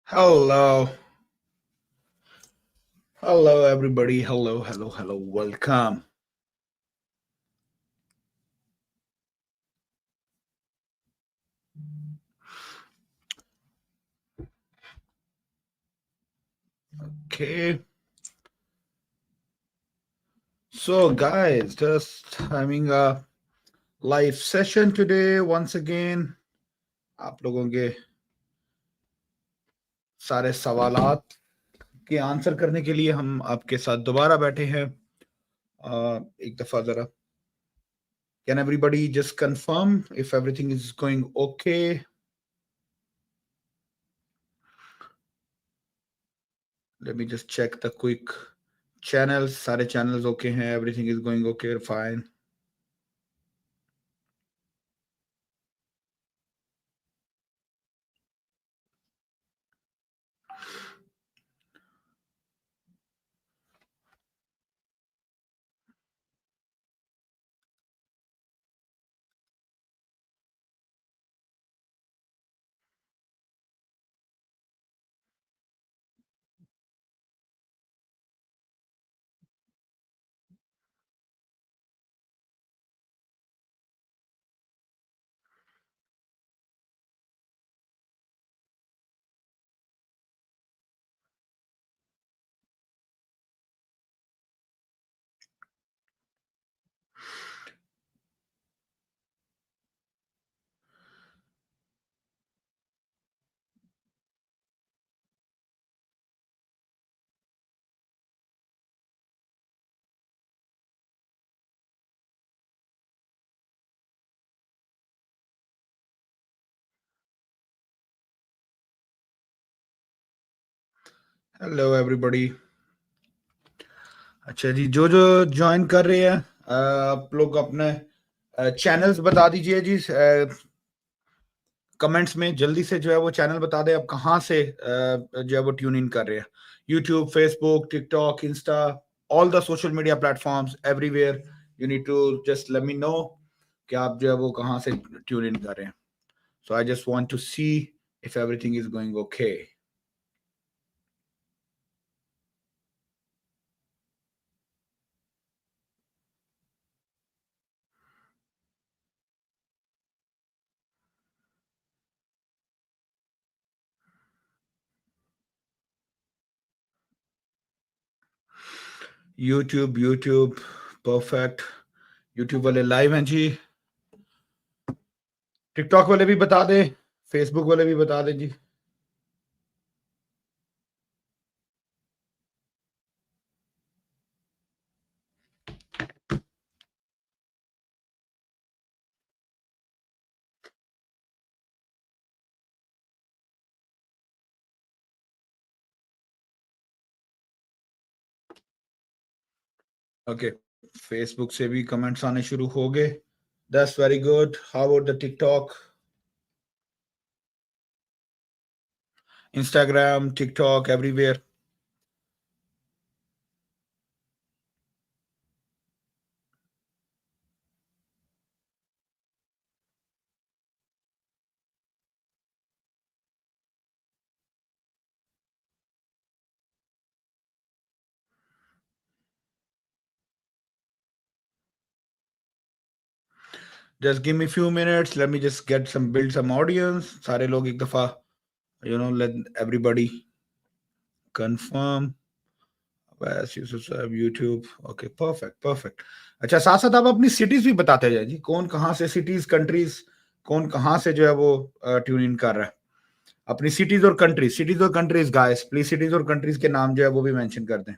Hello. Hello, everybody. Hello, hello, hello. Welcome. Okay. So, guys, just having a live session today once again. आप लोगों के सारे सवालात के आंसर करने के लिए हम आपके साथ दोबारा बैठे हैं। एक दफा जरा Can everybody just confirm if everything is going okay? Let me just check the quick channels. सारे channels okay हैं. Everything is going okay. Fine. Hello, everybody. अच्छा जी, जो जो ज्वाइन कर रहे हैं आप लोग अपने चैनल्स बता दीजिए जी। कमेंट्स में जल्दी से जो है वो चैनल बता दें आप कहाँ से जो है वो ट्यून इन कर रहे हैं। YouTube, Facebook, TikTok, Insta, all the social media platforms everywhere. You need to just let me know कि आप जो है वो कहाँ से ट्यून इन कर रहे हैं। So I just want to see if everything is going okay. YouTube YouTube perfect. YouTube वाले लाइव हैं जी। टिकटॉक वाले भी बता दें, फेसबुक वाले भी बता दें जी। ओके, फेसबुक से भी कमेंट्स आने शुरू हो गए। That's very good. How about the TikTok, Instagram, TikTok, everywhere? Just give me few minutes, let me just get some build some audience. सारे लोग एक दफा लेट एवरीबॉडी कंफर्म। बस यूसुफ साहब यूट्यूब, ओके, परफेक्ट परफेक्ट। अच्छा, साथ साथ आप अपनी सिटीज भी बताते जाए जी, कौन कहाँ से, सिटीज, कंट्रीज, कौन कहाँ से जो है वो ट्यून इन कर रहा है। अपनी सिटीज और कंट्रीज गाइस, प्लीज सिटीज और कंट्रीज के नाम जो है वो भी मेंशन कर दें।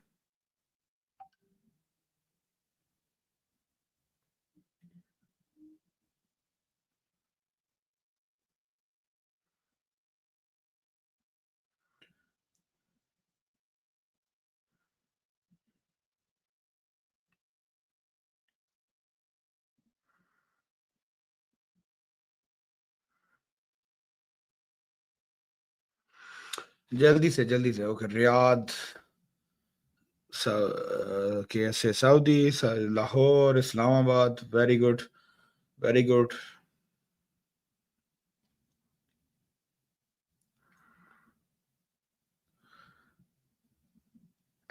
जल्दी से ओके। रियाद, कैसे, Saudi, Lahore, Islamabad, very good, very good.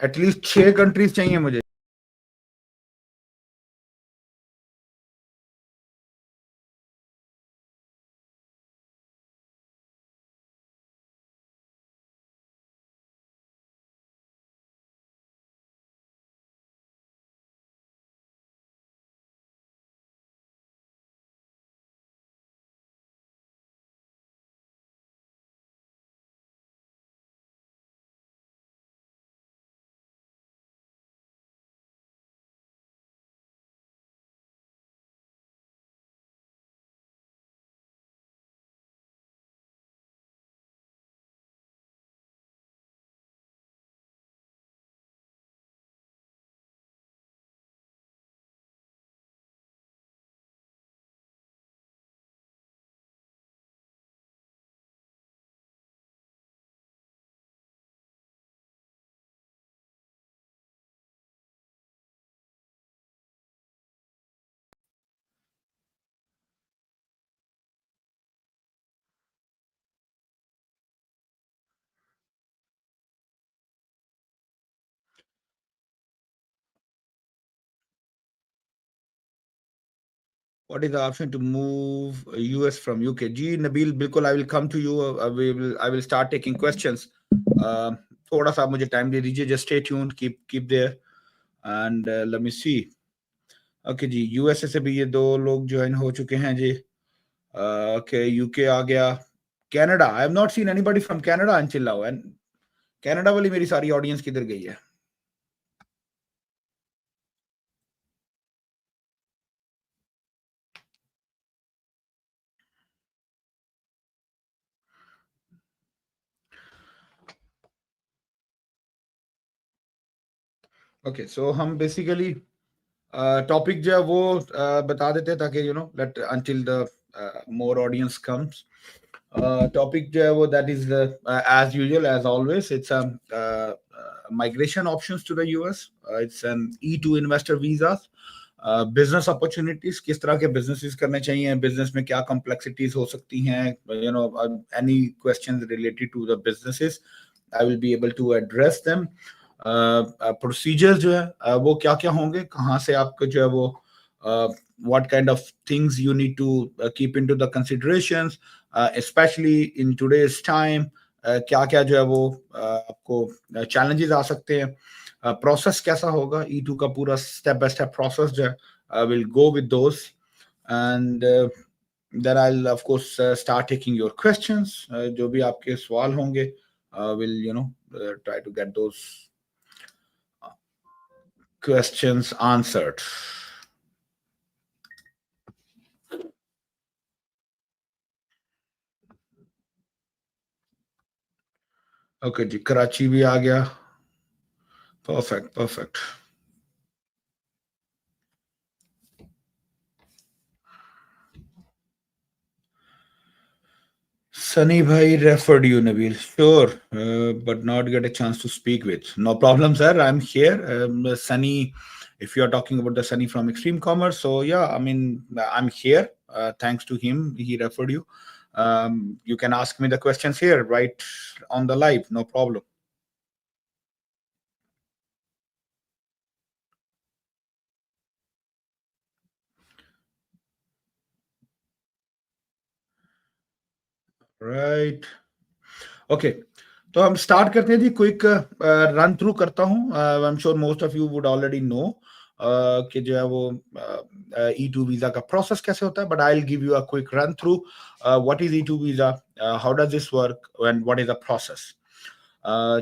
At least 6 countries चाहिए मुझे. What is the option to move US from UK? जी नबील बिल्कुल I will come to you. I will start taking questions. थोड़ा सा मुझे टाइम दे दीजिए. Just stay tuned. Keep there and let me see. Okay ji USA से भी ये 2 लोग join हो चुके हैं जी. Okay UK आ गया. Canada. I have not seen anybody from Canada until now. And Canada वाली मेरी सारी ऑडियंस किधर गई है? Okay, so हम basically टॉपिक जो है वो बता देते हैं ताकि let until the more audience comes. Topic जो है वो that is as usual as always it's migration options to the US. It's an E2 investor visas. Business opportunities किस तरह के बिजनेसेस करने चाहिए, बिजनेस में क्या कॉम्प्लेक्सिटीज हो सकती हैं, any questions related to the businesses I will be able to address them. Procedure जो है वो क्या क्या होंगे, कहाँ से आपको जो है वो what kind of things you need to keep into the considerations, especially in today's time. क्या क्या जो है वो आपको challenges आ सकते हैं, प्रोसेस कैसा होगा, E2 का पूरा स्टेप बाय स्टेप प्रोसेस जो है. I will go with those and then I'll of course start taking your questions. जो भी आपके सवाल होंगे will try to get those questions answered. Okay जी, कराची भी आ गया. Perfect perfect. Sunny bhai referred you, Nabil. Sure, but not get a chance to speak with. No problem, sir. I'm here. Sunny, if you are talking about the Sunny from Extreme Commerce, so yeah, I mean, I'm here. Thanks to him, he referred you. You can ask me the questions here, right on the live. No problem. Right. Okay. तो हम start करते हैं जी. Quick run through करता हूँ. I am sure most of you would already know कि जो है वो E2 वीजा का प्रोसेस कैसे होता है, but I will give you a quick run through. What is E2 visa, how does this work and what is the process.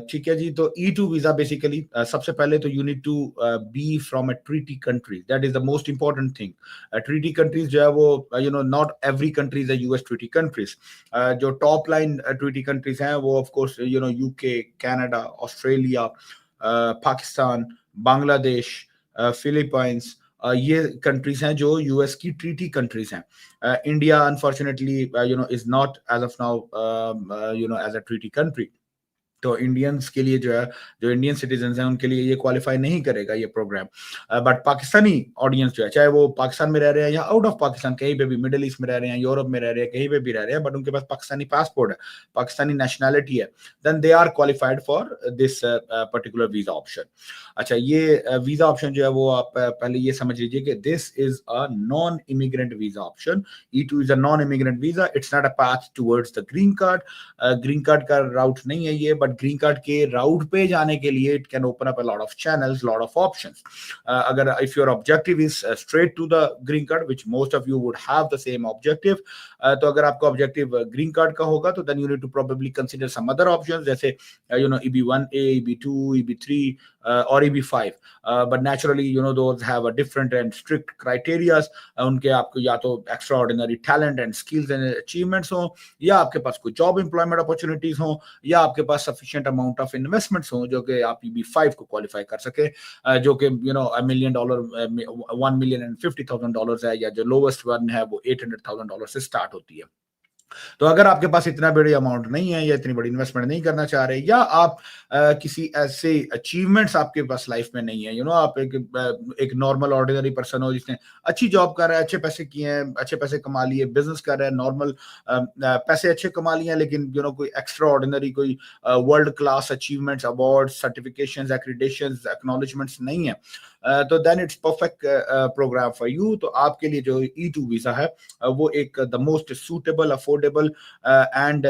ठीक है जी. तो E2 वीजा बेसिकली सबसे पहले तो you need to be from a treaty country. That is the most important thing. Treaty countries जो है वो not every country is US treaty countries. जो टॉप लाइन ट्रीटी कंट्रीज हैं वो of course UK, Canada, Australia, Pakistan, Bangladesh, Philippines, ये countries हैं जो US की ट्रीटी कंट्रीज हैं. India unfortunately is not as of now as a treaty country. तो Indians के लिए जो है, जो इंडियन सिटीजन्स हैं उनके लिए ये क्वालिफाई नहीं करेगा ये प्रोग्राम। बट पाकिस्तानी ऑडियंस जो है, चाहे वो पाकिस्तान में रह रहे हैं या आउट ऑफ पाकिस्तान कहीं पे भी, मिडल ईस्ट में रह रहे हैं, यूरोप में रह रहे हैं, कहीं पे भी रह रहे हैं, बट उनके पास पाकिस्तानी पासपोर्ट है, पाकिस्तानी नेशनैलिटी है, then they are qualified for this particular visa option. अच्छा, ये वीजा ऑप्शन जो है वो आप पहले ये समझ लीजिए कि this is a non immigrant visa option. E2 is a non immigrant visa, it's not a path towards the green card. Green card का राउट नहीं है ये, बट ग्रीन कार्ड के राउट पे जाने के लिए it can open up a lot of channels, lot of options. अगर if your objective is straight to the green card, which most of you would have the same objective, तो अगर आपका objective green card का होगा तो then you need to probably consider some other options, जैसे EB1A, EB2, EB3 or EB5, but naturally those have a different and strict criterias। उनके आपको या तो extraordinary talent and skills and achievements हो, या आपके पास कोई जॉब एम्प्लॉयमेंट अपॉर्चुनिटीज हो, या आपके पास सफिशिएंट अमाउंट ऑफ इन्वेस्टमेंट्स हो जो कि आप EB5 को क्वालिफाई कर सके, जो कि $1 million, $1,050,000 है, या जो लोवेस्ट वन है वो $800,000 से स्टार्ट होती है। तो अगर आपके पास इतना बड़ी अमाउंट नहीं है या इतनी बड़ी इन्वेस्टमेंट नहीं करना चाह रहे, या आप किसी ऐसे अचीवमेंट्स आपके पास लाइफ में नहीं है, आप एक नॉर्मल ऑर्डिनरी पर्सन हो जिसने अच्छी जॉब कर रहा है, अच्छे पैसे किए हैं, अच्छे पैसे कमा लिए, बिजनेस कर रहा है, नॉर्मल पैसे अच्छे कमा लिए हैं, लेकिन कोई एक्स्ट्रा ऑर्डिनरी, कोई world class achievements, award, certifications, accreditations, acknowledgements नहीं है, तो then it's perfect program for you. तो आपके लिए जो E2 वीजा है वो एक the most suitable, affordable and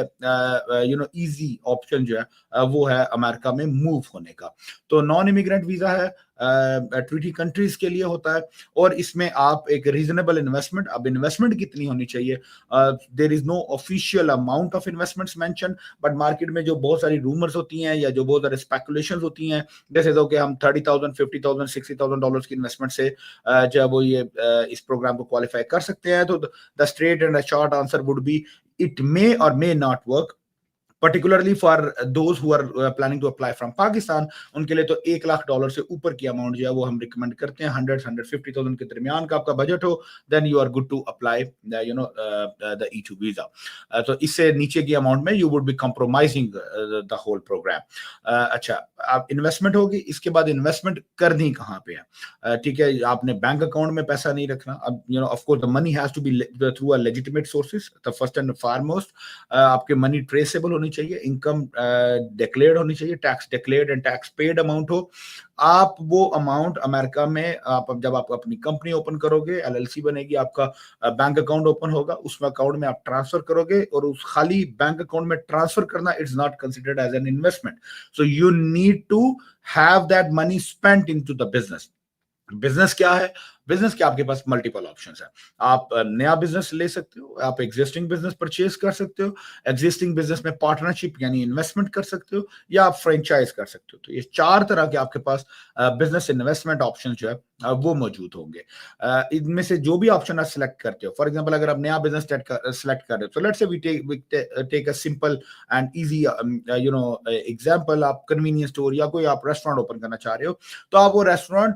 easy option जो है वो है अमेरिका में मूव होने का। तो नॉन इमिग्रेंट वीजा है, ट्रीटी कंट्रीज के लिए होता है, और इसमें आप एक रीजनेबल इन्वेस्टमेंट, अब इन्वेस्टमेंट कितनी होनी चाहिए, there is no official amount of investments mention, but market में जो बहुत सारी रूमर्स होती हैं या जो बहुत सारे स्पेकुलेशंस होती हैं, जैसे तो कि हम $30,000, $50,000, $60,000 की इन्वेस्टमेंट से जो है वो ये इस प्रोग्राम को क्वालिफाई कर सकते हैं। तो the straight and short answer would be it may और may not work, particularly for those who are planning to apply from Pakistan। उनके लिए तो $1,00,000 से ऊपर की अमाउंट जो है वो हम रिकमेंड करते हैं, 100-150,000 के दरमियान का आपका बजट हो, then you are good to apply the E2 visa. तो इससे नीचे की अमाउंट में you would be compromising the whole programme. अच्छा, आप इन्वेस्टमेंट होगी, इसके बाद इन्वेस्टमेंट करनी कहाँ पे है, ठीक है, आपने बैंक अकाउंट में पैसा नहीं रखना। अब of course the money has to be through a legitimate sources, the first and foremost आपके मनी ट्रेसेबल होनी चाहिए, इनकम डिक्लेयर्ड होनी चाहिए, tax declared and tax paid amount हो। आप वो अमाउंट अमेरिका में जब आप अपनी कंपनी ओपन करोगे, LLC बनेगी, आपका बैंक अकाउंट ओपन होगा, उस अकाउंट में आप ट्रांसफर करोगे, और उस खाली बैंक अकाउंट में ट्रांसफर करना it's not considered as an investment. So you need to have that money spent into the business. Business क्या है, बिजनेस के आपके पास मल्टीपल ऑप्शंस है। आप नया बिजनेस ले सकते हो, आप एग्जिस्टिंग बिजनेस परचेज कर सकते हो, एग्जिस्टिंग बिजनेस में पार्टनरशिप यानी इन्वेस्टमेंट कर सकते हो, या आप फ्रेंचाइज कर सकते हो। तो ये 4 तरह के आपके पास बिजनेस इन्वेस्टमेंट ऑप्शन जो है वो मौजूद होंगे। इनमें से जो भी ऑप्शन आप सिलेक्ट करते हो, फॉर एग्जांपल अगर आप नया बिजनेस सेलेक्ट कर रहे हो, तो let's say we take a simple and easy example, आप कन्वीनियंस स्टोर या कोई आप रेस्टोरेंट ओपन करना चाह रहे हो, तो आप वो रेस्टोरेंट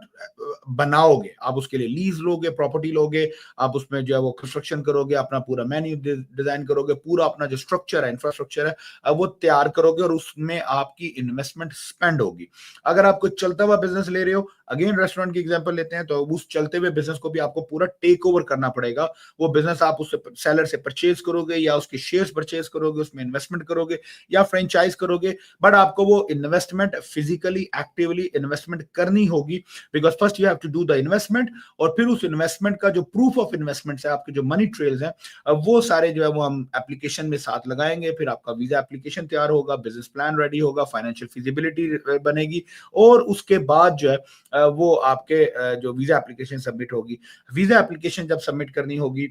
बनाओगे, आप उसके लिए लीज लोगे, प्रॉपर्टी लोगे, आप उसमें जो है वो कंस्ट्रक्शन करोगे, अपना पूरा मेन्यू डिजाइन करोगे, पूरा अपना जो स्ट्रक्चर है, इंफ्रास्ट्रक्चर है वो तैयार करोगे, और उसमें आपकी इन्वेस्टमेंट स्पेंड होगी। अगर आप कोई चलता हुआ बिजनेस ले रहे हो, अगेन रेस्टोरेंट की एग्जांपल लेते हैं, तो उस चलते हुए बिजनेस को भी आपको पूरा टेक ओवर करना पड़ेगा। वो बिजनेस आप उससे सेलर से परचेज करोगे, या उसके शेयर्स परचेज करोगे, उसमें इन्वेस्टमेंट करोगे, या फ्रेंचाइज करोगे, बट आपको वो इन्वेस्टमेंट फिजिकली एक्टिवली इन्वेस्टमेंट करनी होगी, because first you have to do the investment, और फिर उस इन्वेस्टमेंट का जो प्रूफ ऑफ इन्वेस्टमेंट है, आपके जो मनी ट्रेल्स हैं, वो सारे जो है वो हम एप्लीकेशन में साथ लगाएंगे। फिर आपका वीजा एप्लीकेशन तैयार होगा, बिजनेस प्लान रेडी होगा, फाइनेंशियल फिजिबिलिटी बनेगी, और उसके बाद जो है वो आपके जो वीजा एप्लीकेशन सबमिट होगी। वीजा एप्लीकेशन जब सबमिट करनी होगी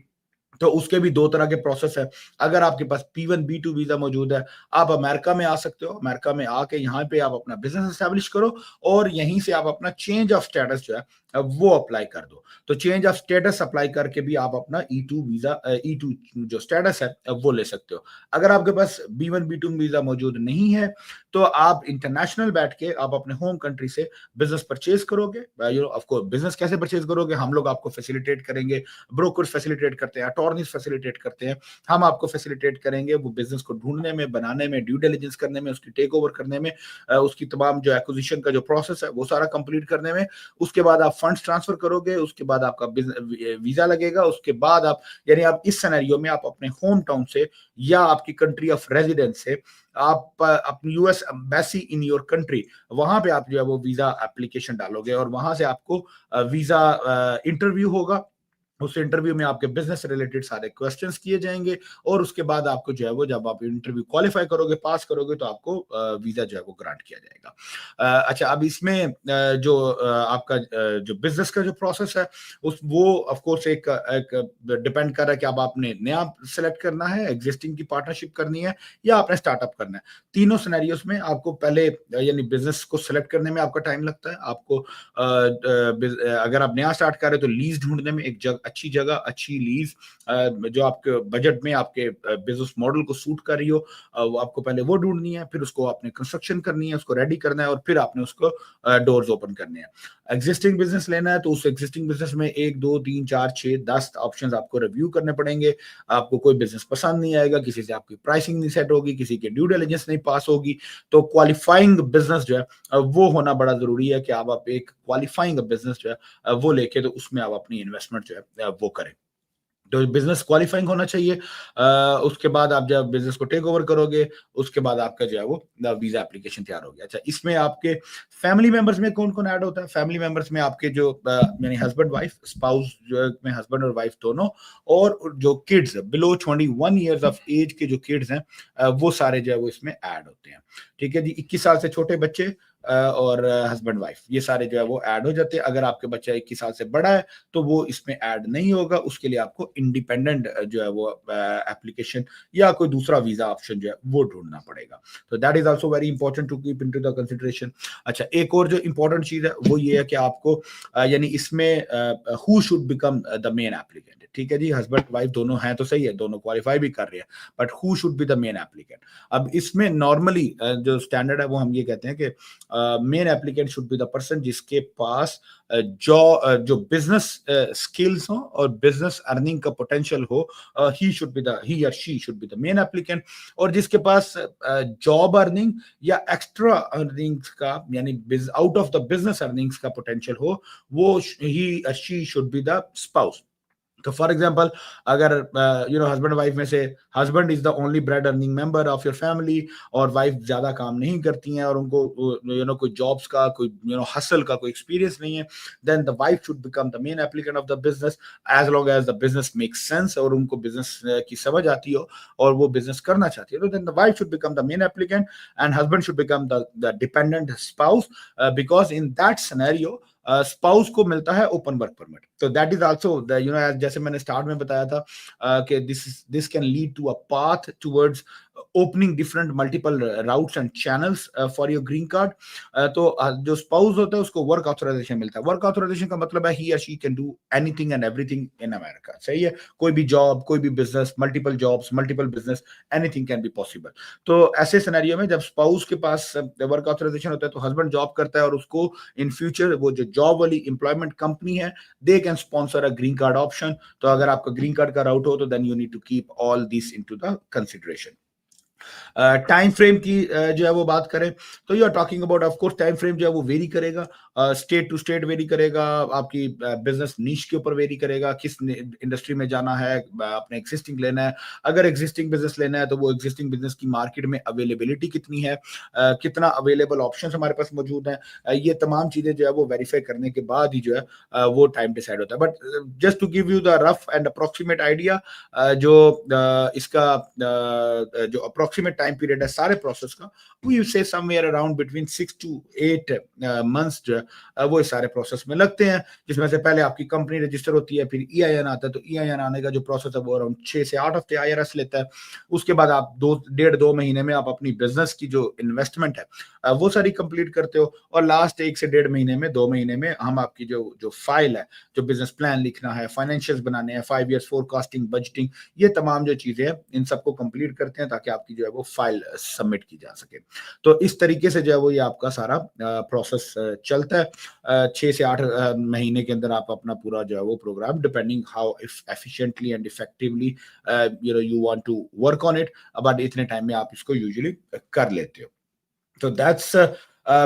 तो उसके भी 2 तरह के प्रोसेस है। अगर आपके पास P1 B2 वीजा मौजूद है, आप अमेरिका में आ सकते हो, अमेरिका में आके यहाँ पे आप अपना बिजनेस एस्टेब्लिश करो, और यहीं से आप अपना चेंज ऑफ स्टेटस जो है वो अप्लाई कर दो। तो चेंज ऑफ स्टेटस अप्लाई करके भी आप अपना E2 वीजा, E2 जो स्टेटस है वो ले सकते हो। अगर आपके पास B1 B2 वीजा मौजूद नहीं है, तो आप इंटरनेशनल बैठ के आप अपने होम कंट्री से बिजनेस परचेज करोगे। You know of course business कैसे परचेज करोगे, हम लोग आपको फैसिलिटेट करेंगे, ब्रोकर्स फैसिलिटेट करते हैं, अटॉर्नीज फैसिलिटेट करते हैं, हम आपको फैसिलिटेट करेंगे वो बिजनेस को ढूंढने में, बनाने में, ड्यू डिलिजेंस करने में, उसकी टेक ओवर करने में, उसकी तमाम जो एक्विजिशन का जो प्रोसेस है वो सारा कंप्लीट करने में। उसके बाद आप फंड्स ट्रांसफर करोगे, उसके बाद आपका वीजा लगेगा, उसके बाद आप यानी आप इस सिनेरियो में आप अपने होम टाउन से या आपकी कंट्री ऑफ रेजिडेंस से आप अपनी US embassy in your country, वहां पे आप जो है वो वीजा एप्लीकेशन डालोगे और वहां से आपको वीजा इंटरव्यू होगा। उस इंटरव्यू में आपके बिजनेस से रिलेटेड सारे क्वेश्चंस किए जाएंगे और उसके बाद आपको जो है वो जब आप इंटरव्यू क्वालिफाई करोगे, पास करोगे, तो आपको वीजा जो है वो ग्रांट किया जाएगा। अच्छा, अब इसमें जो आपका जो बिजनेस का जो प्रोसेस है उस वो ऑफ कोर्स एक डिपेंड कर रहा है कि अब आपने नया सेलेक्ट करना है, एग्जिस्टिंग की पार्टनरशिप करनी है या आपने स्टार्टअप करना है। तीनों सिनेरियोस में आपको पहले यानी बिजनेस को सिलेक्ट करने में आपका टाइम लगता है। आपको अगर आप नया स्टार्ट कर रहे हो तो लीज ढूंढने में एक अच्छी जगह, अच्छी लीज जो आपके बजट में आपके बिजनेस मॉडल को सूट कर रही हो, वो आपको पहले वो ढूंढनी है, फिर उसको आपने कंस्ट्रक्शन करनी है, उसको रेडी करना है और फिर आपने उसको डोर्स ओपन करने हैं। एग्जिस्टिंग बिजनेस लेना है तो उस एग्जिस्टिंग बिजनेस में 1 2 3 4 6 10 ऑप्शंस आपको रिव्यू करने पड़ेंगे। आपको कोई बिजनेस पसंद नहीं आएगा, किसी से आपकी प्राइसिंग नहीं सेट होगी, किसी की ड्यू डिलिजेंस नहीं पास होगी, तो क्वालिफाइंग बिजनेस जो है वो होना बड़ा जरूरी है कि आप एक क्वालिफाइंग बिजनेस जो है वो लेके तो उसमें आप अपनी इन्वेस्टमेंट जो है वो करें। तो बिजनेस क्वालिफाइंग होना चाहिए। उसके बाद आप जब बिजनेस को टेक ओवर करोगे, उसके बाद आपका जो है वो वीजा एप्लीकेशन तैयार हो गया। अच्छा, इसमें आपके फैमिली मेंबर्स में कौन कौन ऐड होता है? फैमिली मेंबर्स में आपके जो यानी हस्बैंड वाइफ, स्पाउस जो है में हस्बैंड और वाइफ दोनों, और जो kids below 21 years of age के जो किड्स हैं वो सारे जो है वो इसमें ऐड होते हैं। ठीक है जी, 21 साल से छोटे बच्चे और हस्बैंड वाइफ ये सारे जो है वो ऐड हो जाते हैं। अगर आपके बच्चा 21 साल से बड़ा है तो वो इसमें ऐड नहीं होगा, उसके लिए आपको इंडिपेंडेंट जो है वो एप्लीकेशन या कोई दूसरा वीजा ऑप्शन जो है वो ढूंढना पड़ेगा। तो that is also very important to keep into the consideration. अच्छा, एक और जो इंपॉर्टेंट चीज है वो ये है कि आपको यानी इसमें who should become the main applicant. ठीक है जी, हस्बैंड वाइफ दोनों हैं तो सही है, दोनों क्वालिफाई भी कर रहे हैं, but who should be the main applicant? अब इसमें नॉर्मली जो स्टैंडर्ड है वो हम ये कहते हैं कि main applicant should be the person जिसके पास जो बिजनेस स्किल्स हो और बिजनेस अर्निंग का पोटेंशियल हो, ही और she should be the main applicant. और जिसके पास जॉब अर्निंग या एक्स्ट्रा अर्निंग्स का यानी out of the business earnings का पोटेंशियल हो, वो ही और she should be the spouse. तो फॉर एग्जाम्पल, अगर हस्बैंड वाइफ में से husband is the only bread earning member of your family और वाइफ ज्यादा काम नहीं करती हैं और उनको कोई जॉब्स का कोई हसल का कोई एक्सपीरियंस नहीं है, then the wife should become the main applicant of the business as long as the business makes sense और उनको बिजनेस की समझ आती हो और वो बिजनेस करना चाहती है, तो then the wife should become the main applicant and husband should become the dependent spouse, because in that scenario spouse को मिलता है ओपन वर्क परमिट। तो दैट इज आल्सो जैसे मैंने स्टार्ट में बताया था कि this can lead to a path towards opening different multiple routes and channels for your green card. तो जो स्पाउस होता है उसको वर्क ऑथराइजेशन मिलता है। वर्क ऑथराइजेशन का मतलब है ही और she can do anything and everything in America. सही है, कोई भी जॉब, कोई भी business, multiple jobs, multiple business, anything can be possible. तो ऐसे सिनेरियो में जब स्पाउस के पास वर्क ऑथराइजेशन होता है तो हस्बैंड जॉब करता है और उसको इन फ्यूचर वो जो जॉब वाली एम्प्लॉयमेंट कंपनी है they can sponsor a green card option. तो अगर आपका ग्रीन कार्ड का राउट हो तो then you need to keep all this into the consideration. Time frame की जो है वो बात करें तो you are talking about, of course time frame जो है वो वेरी करेगा, स्टेट टू स्टेट वेरी करेगा, आपकी बिजनेस नीश के ऊपर वेरी करेगा, किस इंडस्ट्री में जाना है, अपने एग्जिस्टिंग लेना है। अगर एग्जिस्टिंग बिजनेस लेना है तो वो एग्जिस्टिंग बिजनेस की मार्केट में अवेलेबिलिटी कितनी है, कितना अवेलेबल ऑप्शन हमारे पास मौजूद है, ये तमाम चीजें जो है वो वेरीफाई करने के बाद ही जो है वो टाइम डिसाइड होता है। But just to give you the rough and approximate idea, जो इसका जो अप्रोक्सीमेट टाइम पीरियड है सारे प्रोसेस का, वी से somewhere around between 6 to 8 months जो है वो इस सारे प्रोसेस में लगते हैं, जिसमें से पहले आपकी कंपनी रजिस्टर होती है, फिर ईआईएन आता है। तो ईआईएन आने का जो प्रोसेस है वो अराउंड 6 से 8 हफ्ते आईआरएस लेता है। उसके बाद आप 2 महीने में आप अपनी बिजनेस की जो इन्वेस्टमेंट है वो सारी कंप्लीट करते हो, और लास्ट 1 से 1.5 महीने में, 2 महीने में हम आपकी जो फाइल है, जो बिजनेस प्लान लिखना है, फाइनेंशियल्स बनाने हैं, 5 ईयर्स फोरकास्टिंग, बजटिंग, ये तमाम जो चीजें हैं इन सबको कंप्लीट करते हैं ताकि आपकी जो है वो फाइल सबमिट की जा सके। तो इस तरीके से जो है वो ये आपका सारा प्रोसेस चलता है। 6 से 8 महीने के अंदर आप अपना पूरा जो है वो program, depending how efficiently and effectively you want to work on it, but इतने टाइम में आप इसको यूजुअली कर लेते हो। So that's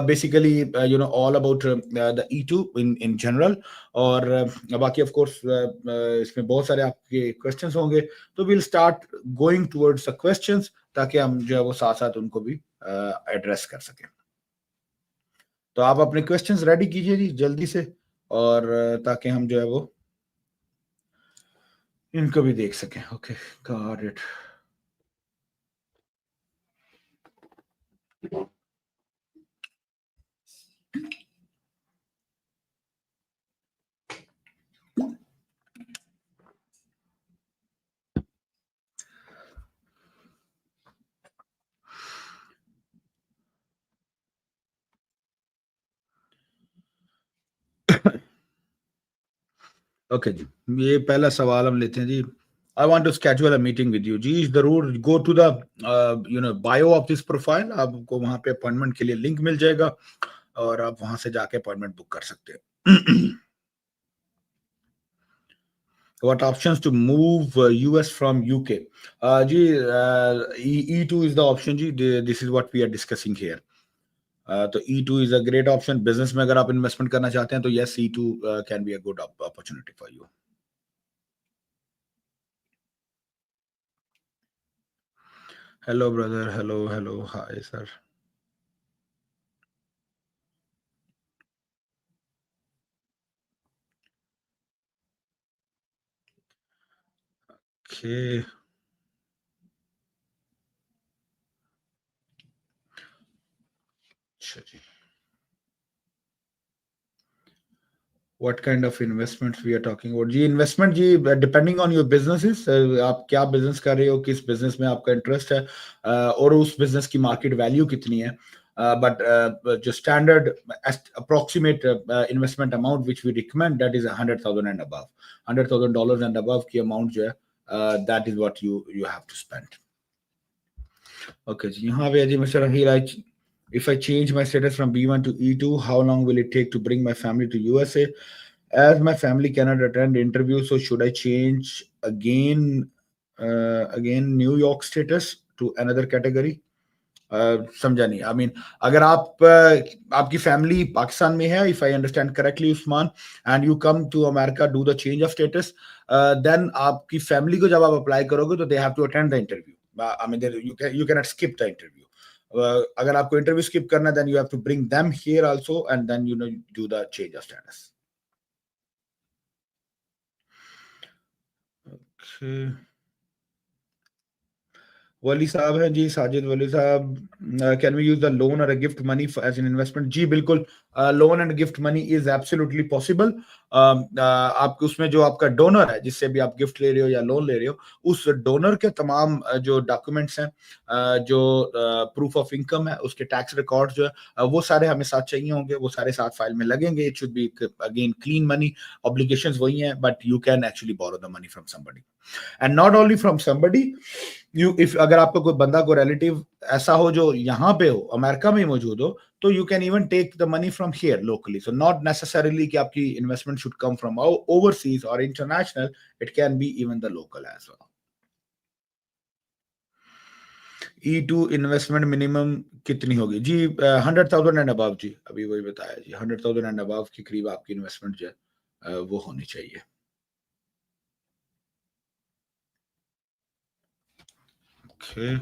basically all about the E2 in general। और बाकी ऑफ कोर्स इसमें बहुत सारे आपके क्वेश्चंस होंगे, तो we'll start going towards the questions ताकि हम जो है वो साथ साथ उनको भी एड्रेस कर सकें। तो आप अपने क्वेश्चंस रेडी कीजिए जी जल्दी से, और ताकि हम जो है वो इनको भी देख सकें। Okay, got it. ओके जी, ये पहला सवाल हम लेते हैं जी। I want to schedule a meeting with you जी, जरूर go to the bio of this profile, आपको वहां पे अपॉइंटमेंट के लिए लिंक मिल जाएगा और आप वहां से जाके अपॉइंटमेंट बुक कर सकते हैं। What options to move US from UK? Ji, E2 is the option ji, this is what we are discussing here। तो E2 is a great option। Business में अगर आप इन्वेस्टमेंट करना चाहते हैं तो yes, E2 can be a good opportunity for you। Hello brother, hello, hi sir। Okay, अच्छा जी। What kind of investments we are talking about जी? इन्वेस्टमेंट जी डिपेंडिंग ऑन योर बिजनेसेस, आप क्या बिजनेस कर रहे हो, किस बिजनेस में आपका इंटरेस्ट है, और उस बिजनेस की मार्केट वैल्यू कितनी है। बट जो standard approximate investment amount which we recommend, that is 100,000 and above. $100,000 and above की अमाउंट जो है, that is what you have to spend. Okay जी, यहाँ पे जी mister Ahir, if I change my status from B1 to E2, how long will it take to bring my family to USA? As my family cannot attend interview, so should I change again New York status to another category? समझा नहीं। I mean अगर आपकी family Pakistan में है, if I understand correctly Usman, and you come to America do the change of status, then आपकी family को जब आप अप्लाई करोगे तो they have to attend the interview. I mean you can not skip the interview. अगर आपको interview skip करना, then you have to bring them here also and then do the change of status. Okay, Wali साहब हैं जी, साजिद वली साहब, can we use the loan और a gift money as an investment? जी बिल्कुल, loan and gift money is absolutely possible. आपके उसमें जो आपका डोनर है, जिससे भी आप गिफ्ट ले रहे हो या लोन ले रहे हो, उस डोनर के तमाम जो डॉक्यूमेंट्स हैं, जो प्रूफ ऑफ इनकम है, उसके टैक्स रिकॉर्ड जो है, वो सारे हमें साथ चाहिए होंगे, वो सारे साथ फाइल में लगेंगे। It should be again clean money, obligations वही हैं, but you can actually borrow the money from somebody, and not only from somebody, you if अगर आपका कोई बंदा, कोई रिलेटिव ऐसा हो जो यहाँ पे हो, अमेरिका में ही मौजूद हो, तो you can even take the money from here locally. So not necessarily कि आपकी investment should come from overseas और international, it can be even the local as well. E2 investment minimum कितनी होगी जी? 100,000 एंड अबव जी, अभी वही बताया जी, 100,000 and above के करीब आपकी इन्वेस्टमेंट जो है वो होनी चाहिए। ओके,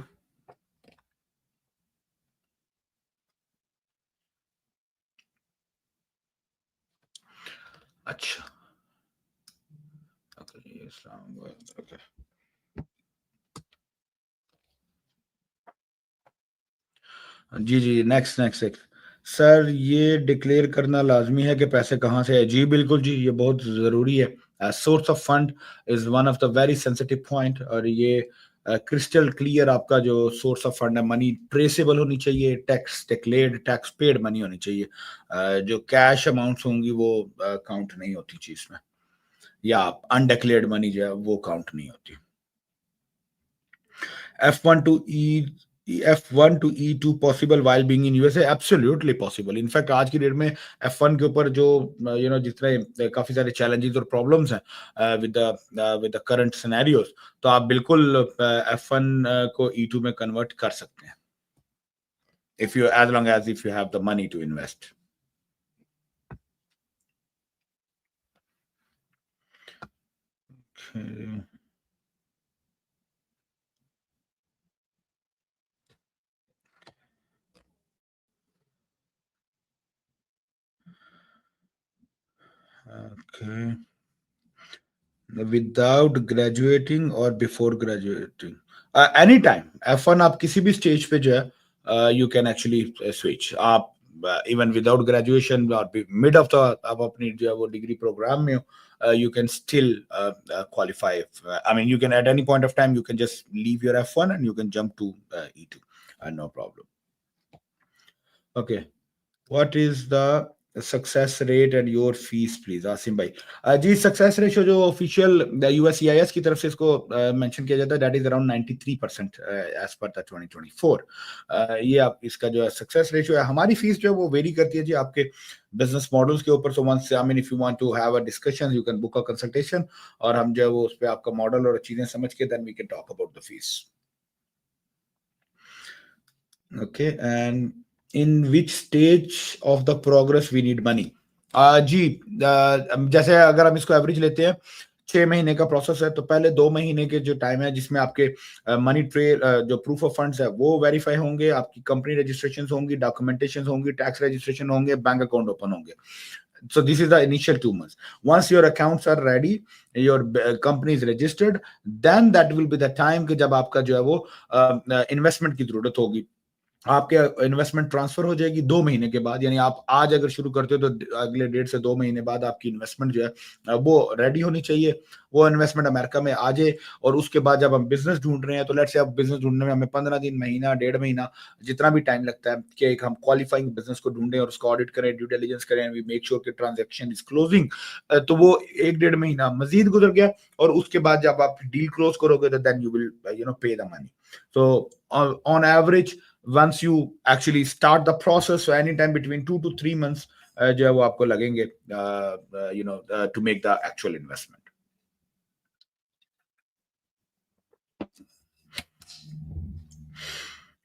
अच्छा, ओके, ओके जी जी, नेक्स्ट नेक्स्ट नेक्स्ट। सर, ये डिक्लेयर करना लाजमी है कि पैसे कहाँ से है? जी बिल्कुल जी, ये बहुत ज़रूरी है। Source of fund is one of the very sensitive point, और ये क्रिस्टल क्लियर आपका जो सोर्स ऑफ फंड है, मनी ट्रेसेबल होनी चाहिए, tax declared, tax paid money होनी चाहिए। जो कैश अमाउंट्स होंगी वो काउंट नहीं होती चीज़ में, या अनडिक्लेयर्ड मनी जो है वो काउंट नहीं होती। F1 to F1 to E2 possible while being in USA? Absolutely possible. In fact आज की डेट में F1 के ऊपर जो जितने काफी सारे challenges और problems हैं with the current scenarios, तो आप बिल्कुल F1 को E2 में convert कर सकते हैं, as long as if you have the money to invest. Okay. Okay. Without graduating or before graduating? Anytime. F1 आप किसी भी स्टेज पे जो है you can actually switch. आप even without graduation or mid of the आप अपनी जो है वो डिग्री प्रोग्राम में हो, you can still qualify. I mean, you can at any point of time you can just leave your F1 and you can jump to E2. No problem. Okay. What is the success rate and your fees please Asim भाई? जी, success ratio जो official USCIS की तरफ से इसको mention किया जाता है, that is around 93% as per the 2024. ये आप इसका जो है सक्सेस रेशियो है. हमारी फीस जो है वो वेरी करती है जी आपके बिजनेस मॉडल्स के ऊपर. So once I mean if you want to have a discussion you can book a consultation, और हम जो है वो उस पे आपका मॉडल और चीजें समझ के then we can talk about the fees. Okay, and in which stage of the progress we need money? जी, जैसे अगर हम इसको एवरेज लेते हैं, 6 महीने का प्रोसेस है, तो पहले 2 महीने के जो टाइम है जिसमें आपके मनी ट्रेल जो प्रूफ ऑफ फंड्स है वो वेरीफाई होंगे, आपकी कंपनी रजिस्ट्रेशन होंगी, डॉक्यूमेंटेशन होंगी, टैक्स रजिस्ट्रेशन होंगे, बैंक अकाउंट ओपन होंगे. So this is the initial 2 months. Once your accounts are ready, your company is registered, then that will be the time कि जब आपका जो है वो इन्वेस्टमेंट की जरूरत होगी. आपके इन्वेस्टमेंट ट्रांसफर हो जाएगी 2 महीने के बाद. यानी आप आज अगर शुरू करते हो तो अगले 1.5 से 2 महीने बाद आपकी इन्वेस्टमेंट जो है वो रेडी होनी चाहिए. वो इन्वेस्टमेंट अमेरिका में आ जाए, और उसके बाद जब हम बिजनेस ढूंढ रहे हैं तो लेट्स से अब बिजनेस ढूंढने में हमें 15 दिन, महीना, 1.5 महीना, जितना भी टाइम लगता है कि एक हम क्वालिफाइंग बिजनेस को ढूंढें और उसको ऑडिट करें, ड्यू डिलिजेंस करें, वी मेक श्योर कि ट्रांजैक्शन इज क्लोजिंग, तो वो 1-1.5 महीना मजीद गुजर गया. और उसके बाद जब आप डील क्लोज करोगे तो then you will pay the money. So on average, once you actually start the process, so anytime between 2 to 3 months जो है वो आपको लगेंगे to make the actual investment.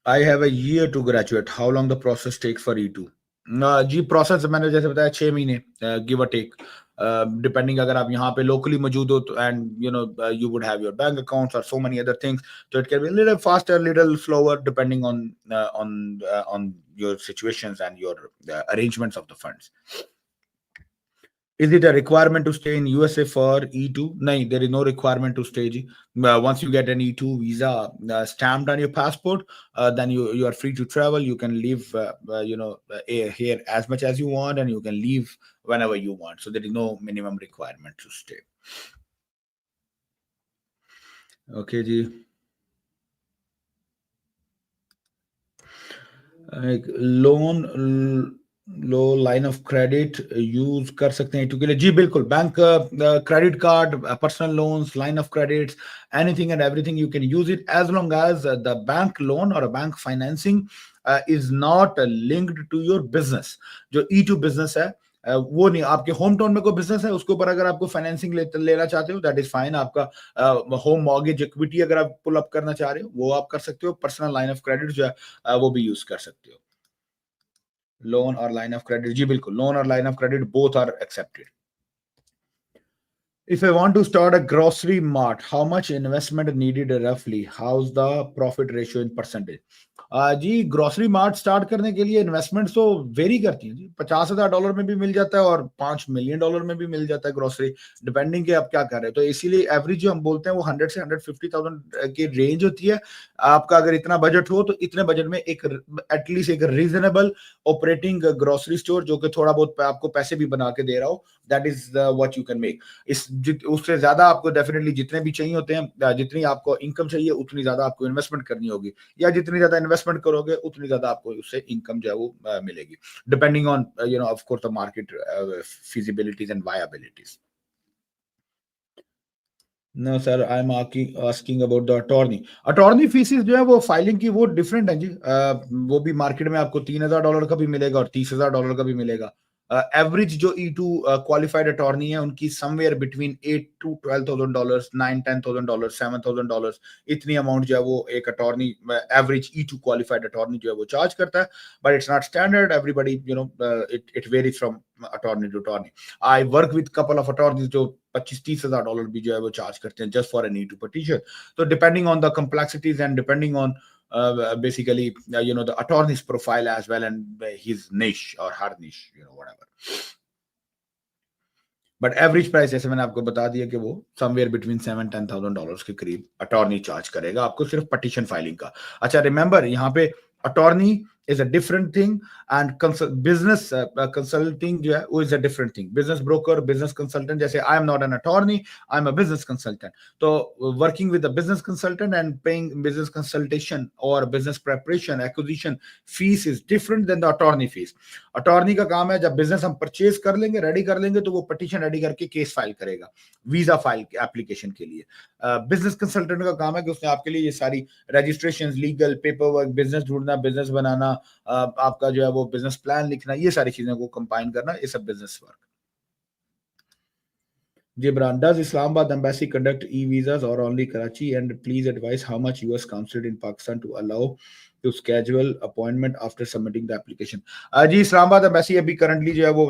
I have a year to graduate. How long the process takes for E2? जी, process मैंने जैसे बताया 6 महीने गिव अ टेक, डिपेंडिंग अगर आप यहाँ पे लोकली मौजूद हो तो, and you would have your bank accounts or so many other things, so it can be a little faster, little slower depending on your situations and your arrangements of the funds. Is it a requirement to stay in USA for E2? No, there is no requirement to stay. Once you get an E2 visa stamped on your passport, then you are free to travel. You can live, here as much as you want, and you can leave whenever you want. So there is no minimum requirement to stay. Okay, जी. Loan लो line of credit use कर सकते हैं E2 के लिए? जी बिल्कुल. Bank credit card, personal loans, line of credit, anything and everything you can use it as long as the bank loan और bank financing is not linked to your business. जो E2 business है वो नहीं. आपके home town में कोई business है उसके ऊपर अगर आपको फाइनेंसिंग लेना चाहते हो, दैट इज फाइन. आपका होम मॉर्गेज इक्विटी अगर आप पुल अप करना चाह रहे हो वो आप कर सकते हो. पर्सनल लाइन ऑफ क्रेडिट जो है वो भी यूज कर सकते हो. लोन और लाइन ऑफ क्रेडिट, जी बिल्कुल, लोन और line of credit both are accepted. If I want to start a grocery mart, how much investment needed roughly? How's the profit ratio in percentage? जी, grocery mart start करने के लिए investment तो very करती हैं जी. $50,000 में भी मिल जाता है और $5 million में भी मिल जाता है ग्रोसरी, डिपेंडिंग कि आप क्या कर रहे हो. तो इसीलिए एवरेज जो हम बोलते हैं वो 100 से 150,000 की रेंज होती है. आपका अगर इतना बजट हो तो इतने बजट में एक एटलीस्ट एक रीजनेबल ऑपरेटिंग ग्रोसरी स्टोर जो कि थोड़ा बहुत आपको पैसे भी बना के दे रहा हो, that is what you can make. उससे ज्यादा आपको डेफिनेटली जितने भी चाहिए होते हैं, जितनी आपको इनकम चाहिए उतनी ज्यादा आपको इन्वेस्टमेंट करनी होगी, या जितनी ज्यादा इन्वेस्टमेंट करोगे उतनी ज्यादा आपको उससे इनकम जो है वो मिलेगी, depending on of course the market feasibilities and viabilities. No sir, I am asking about the attorney. Attorney fees जो है वो फाइलिंग की वो डिफरेंट है जी। वो भी मार्केट में आपको $3,000 का भी मिलेगा और $30,000 का भी मिलेगा। एवरेज जो E2 क्वालिफाइड अटॉर्नी है उनकी समवेयर बिटवीन $8 to $12,000, $9-10,000, $7,000, इतनी अमाउंट जो है वो एक attorney average E2 qualified attorney जो है वो चार्ज करता है। But it's not standard, everybody it varies from attorney to attorney. I work with couple of attorneys जो $25-30,000 भी जो है वो चार्ज करते हैं just for an E2 petition। तो depending on the complexities and depending on basically the attorney's profile as well and his niche or her niche, whatever। But average price जैसे मैंने आपको बता दिया कि वो समवेयर बिटवीन $7-10,000 के करीब अटॉर्नी चार्ज करेगा आपको सिर्फ पटिशन फाइलिंग का। अच्छा रिमेंबर, यहाँ पे attorney is a different thing and business consulting जो है वो is a different thing. Business broker, business consultant, जैसे I am not an attorney, I am a business consultant. तो working with a business consultant and paying business consultation और business preparation acquisition fees is different than the attorney fees. Attorney का काम है जब business हम purchase कर लेंगे, ready कर लेंगे, तो वो पटिशन रेडी करके केस फाइल करेगा वीजा फाइल एप्लीकेशन के लिए। बिजनेस कंसल्टेंट का काम है कि उसने आपके लिए ये सारी registration, legal paper work, business ढूंढना, बिजनेस बनाना, आपका जो है वो बिजनेस प्लान लिखना, ये सारी चीजों को कंबाइन करना, ये सब business work. Gibran, does Islamabad embassy conduct e-visas or only Karachi? And please advise how much US consulate in Pakistan to allow to schedule appointment after submitting the application। जी Islamabad embassy अभी currently जो है वो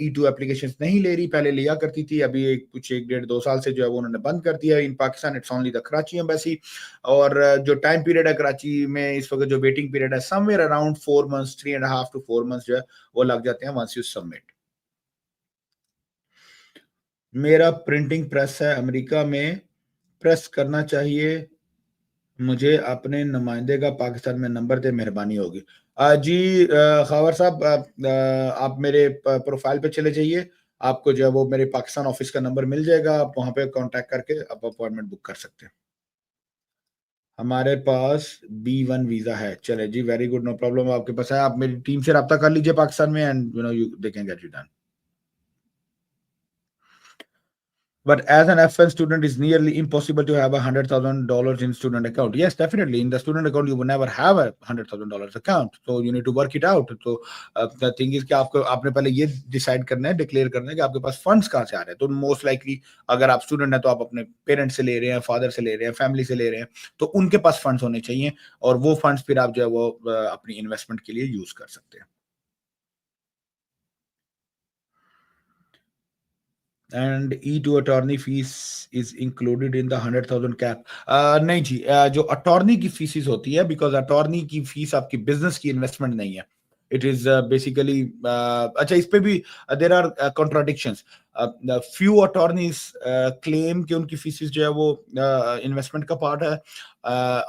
E2 applications नहीं ले रही, पहले लिया करती थी, अभी कुछ 1-1.5-2 साल से जो है वो उन्होंने बंद कर दिया है। In Pakistan it's only the Karachi embassy. और जो टाइम पीरियड है कराची में इस वक्त, जो वेटिंग पीरियड है somewhere around 4 months, 3.5 to 4 months जो है वो लग जाते हैं वंस यू सबमिट। मेरा प्रिंटिंग प्रेस है, अमेरिका में प्रेस करना चाहिए, मुझे अपने नुमाइंदे का पाकिस्तान में नंबर दे, मेहरबानी होगी। जी खबर साहब, आप मेरे प्रोफाइल पे चले जाइए, आपको जो है वो मेरे पाकिस्तान ऑफिस का नंबर मिल जाएगा, आप वहां पे कांटेक्ट करके आप अपॉइंटमेंट बुक कर सकते हैं। हमारे पास B1 वीजा है। चले जी, वेरी गुड, नो प्रॉब्लम, आपके पास है, आप मेरी टीम से रब्ता कर लीजिए पाकिस्तान में and you they can get you done. But as an F1 student, it's nearly impossible to have $100,000 in student account. Yes, definitely. In the student account, you will never have a $100,000 account. So you need to work it out. So the thing is कि आपको आपने पहले ये decide करना है, declare करना है कि आपके पास फंड्स कहाँ से आ रहे हैं। तो मोस्ट लाइकली अगर आप स्टूडेंट हैं तो आप अपने पेरेंट्स से ले रहे हैं, फादर से ले रहे हैं, फैमिली से ले रहे हैं, तो उनके पास फंड्स होने चाहिए और वो फंड्स फिर आप जो है वो अपनी इन्वेस्टमेंट के लिए यूज कर सकते हैं। And E2 attorney fees is included in the 100,000 cap. नहीं जी, जो अटॉर्नी की फीसिस होती है, बिकॉज अटॉर्नी की फीस आपकी बिजनेस की इन्वेस्टमेंट नहीं है, इट इज बेसिकली। अच्छा, इस पे भी there are contradictions. Few attorneys claim कि उनकी फीसिस जो है वो इन्वेस्टमेंट का पार्ट है,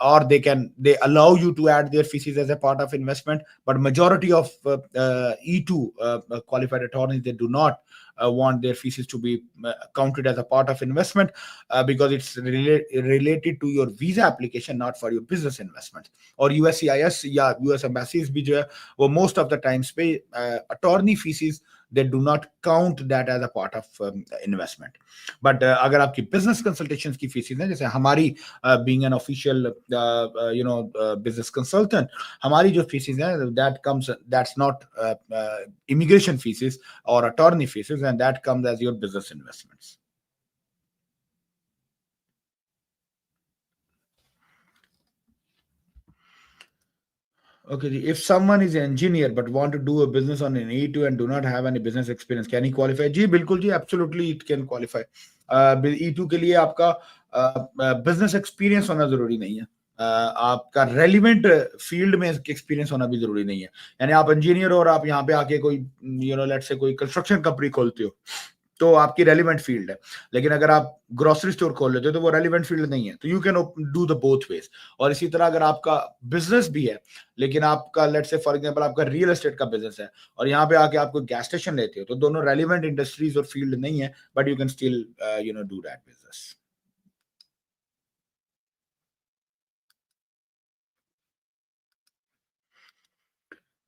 और they allow you to add their fees as a part of investment, but majority of E2 qualified attorneys, they do not want their fees to be counted as a part of investment, because it's related to your visa application, not for your business investment। और USCIS या US embassies भी जो है वो most of the times पे attorney fees they do not count that as a part of investment। but अगर आपकी business consultations की fees हैं, जैसे हमारी being an official business consultant, हमारी जो fees हैं that's not immigration fees or attorney fees, and that comes as your business investments। Okay, if someone is an engineer but want to do a business on an E2 and do not have any business experience, can he qualify? जी बिल्कुल जी, absolutely it can qualify। E2 के लिए आपका business experience होना जरूरी नहीं है, आपका relevant field में एक्सपीरियंस होना भी जरूरी नहीं है। यानी आप इंजीनियर और आप यहाँ पे आके कोई लेट्स से कोई कंस्ट्रक्शन कंपनी खोलते हो, तो आपकी रेलिवेंट फील्ड है। लेकिन अगर आप ग्रोसरी स्टोर खोल लेते हो तो वो रेलिवेंट फील्ड नहीं है, तो you can do the both ways. और इसी तरह अगर आपका बिजनेस भी है, लेकिन आपका लेट्स से फॉर एग्जांपल आपका रियल एस्टेट का बिजनेस है और यहाँ पे आके आपको गैस स्टेशन लेते हो, तो दोनों रेलिवेंट इंडस्ट्रीज और फील्ड नहीं है, but you can still do that business.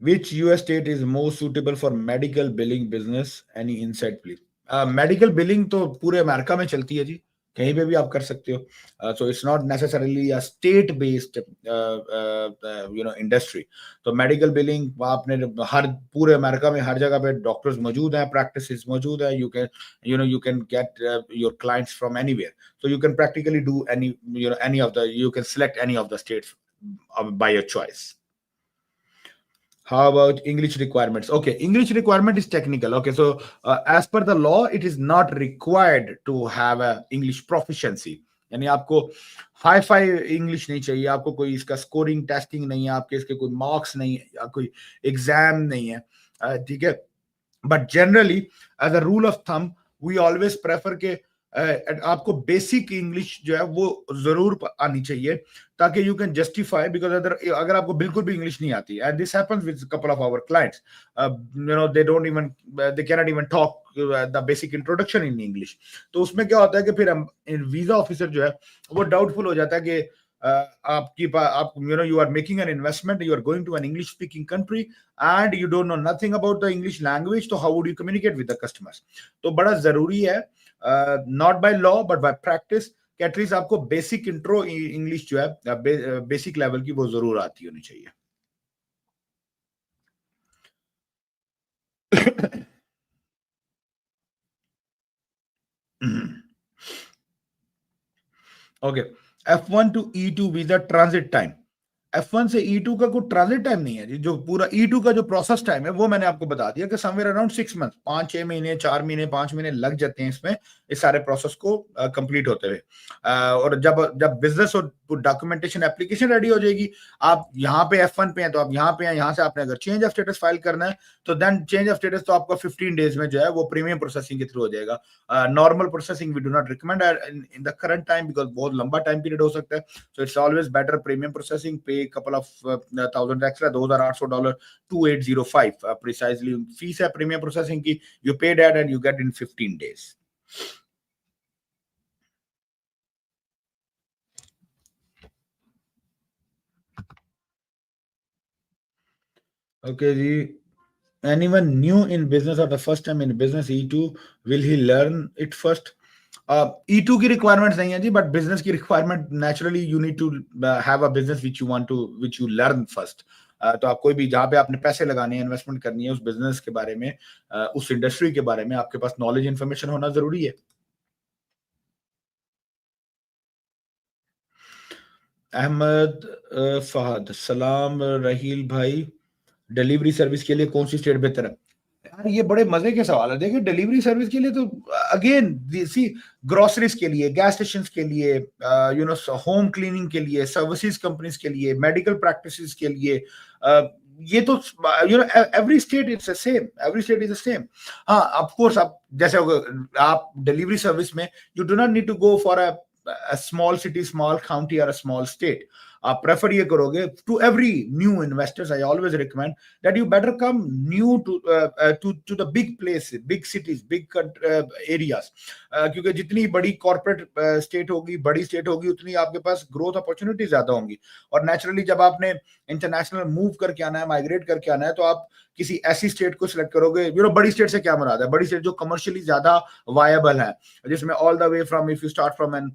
Which US state is most suitable for medical billing business? Any insight please? Medical billing तो पूरे अमेरिका में चलती है जी। कहीं पे भी आप कर सकते हो। So it's not necessarily a state based industry. तो मेडिकल बिलिंग आपने हर पूरे अमेरिका में हर जगह पे डॉक्टर्स मौजूद हैं, प्रैक्टिसेस मौजूद है, you can get your clients from anywhere, so you can practically do any of the, you can select any of the states by your choice. How about English requirements? Okay, English requirement is technical. Okay, so as per the law, it is not required to have a English proficiency. यानी आपको hi fi English नहीं चाहिए, आपको कोई इसका scoring testing नहीं है, आपके इसके कोई मार्क्स नहीं है या कोई एग्जाम नहीं है, ठीक है। But generally as a rule of thumb we always prefer के आपको बेसिक इंग्लिश जो है वो जरूर आनी चाहिए, ताकि यू कैन जस्टिफाई, बिकॉज अगर आपको बिल्कुल भी इंग्लिश नहीं आती, and this happens with couple of our clients, they don't even, they can not even talk the basic introduction in English. तो उसमें क्या होता है कि फिर हम वीजा ऑफिसर जो है वो डाउटफुल हो जाता है कि आप you are making an investment, you are going to an English speaking country and you don't know nothing about the English language, so how would you communicate with the customers? तो बड़ा जरूरी है, not by law but by practice, कि at least आपको basic intro English जो है basic level की वो जरूर आती होनी चाहिए। Okay, F1 to E2 visa transit time. F1 से E2 का कोई ट्रांजिट टाइम नहीं है जी, जो पूरा E2 का जो प्रोसेस टाइम है वो मैंने आपको बता दिया कि समवेयर अराउंड 6 मंथ, 5-6 महीने, 4 महीने, 5 महीने लग जाते हैं इसमें इस सारे प्रोसेस को कंप्लीट होते हुए। और जब जब बिजनेस और डॉक्यूमेंटेशन एप्लीकेशन रेडी हो जाएगी, आप यहाँ पे F1 पे हैं तो आप यहाँ पे हैं, यहाँ से आपने अगर चेंज ऑफ स्टेटस फाइल करना है तो देन चेंज ऑफ स्टेटस तो आपका 15 डेज में जो है वो प्रीमियम प्रोसेसिंग के थ्रू हो जाएगा। Normal processing we do not recommend in the current time, because बहुत लंबा टाइम पीरियड हो सकता है। So it's always better premium processing, pay a couple of thousand extra, $2,800, 2805 precisely fees है premium processing की, you pay that and you get in 15 days. Okay ji, anyone new in business or the first time in business E2, will he learn it first? E2 की requirement नहीं है जी, but business की requirement naturally you need to have a business which you want to, which you learn first. तो आप कोई भी जहां पे आपने पैसे लगाने हैं, इन्वेस्टमेंट करनी है, उस बिजनेस के बारे में, उस इंडस्ट्री के बारे में आपके पास नॉलेज इंफॉर्मेशन होना जरूरी है। अहमद फहद, सलाम रहील भाई, डिलीवरी सर्विस के लिए कौन सी स्टेट बेहतर है? यार ये बड़े मजे के सवाल है। देखिए डिलीवरी सर्विस के लिए तो अगेन सी, ग्रोसरीज के लिए, गैस स्टेशन के लिए, होम क्लीनिंग के लिए, सर्विसेज कंपनीज के लिए, मेडिकल प्रैक्टिसेस के लिए, ये तो every state it's the same, every state is the same. हाँ ऑफ कोर्स, आप जैसे आप डिलीवरी सर्विस में you do not need to go for a small city, small county or a small state. आप प्रेफर ये करोगे, to every new investors I always recommend that you better come new to the big place, big cities, big areas, क्योंकि जितनी बड़ी corporate state होगी, बड़ी state होगी, उतनी आपके पास ग्रोथ अपॉर्चुनिटी ज्यादा होंगी। और नेचुरली जब आपने इंटरनेशनल मूव करके आना है, माइग्रेट करके आना है, तो आप किसी ऐसी स्टेट को सिलेक्ट करोगे, बड़ी स्टेट से क्या मुराद है, बड़ी स्टेट जो कमर्शियली ज्यादा वायबल है, जिसमें all the way from, if you start from an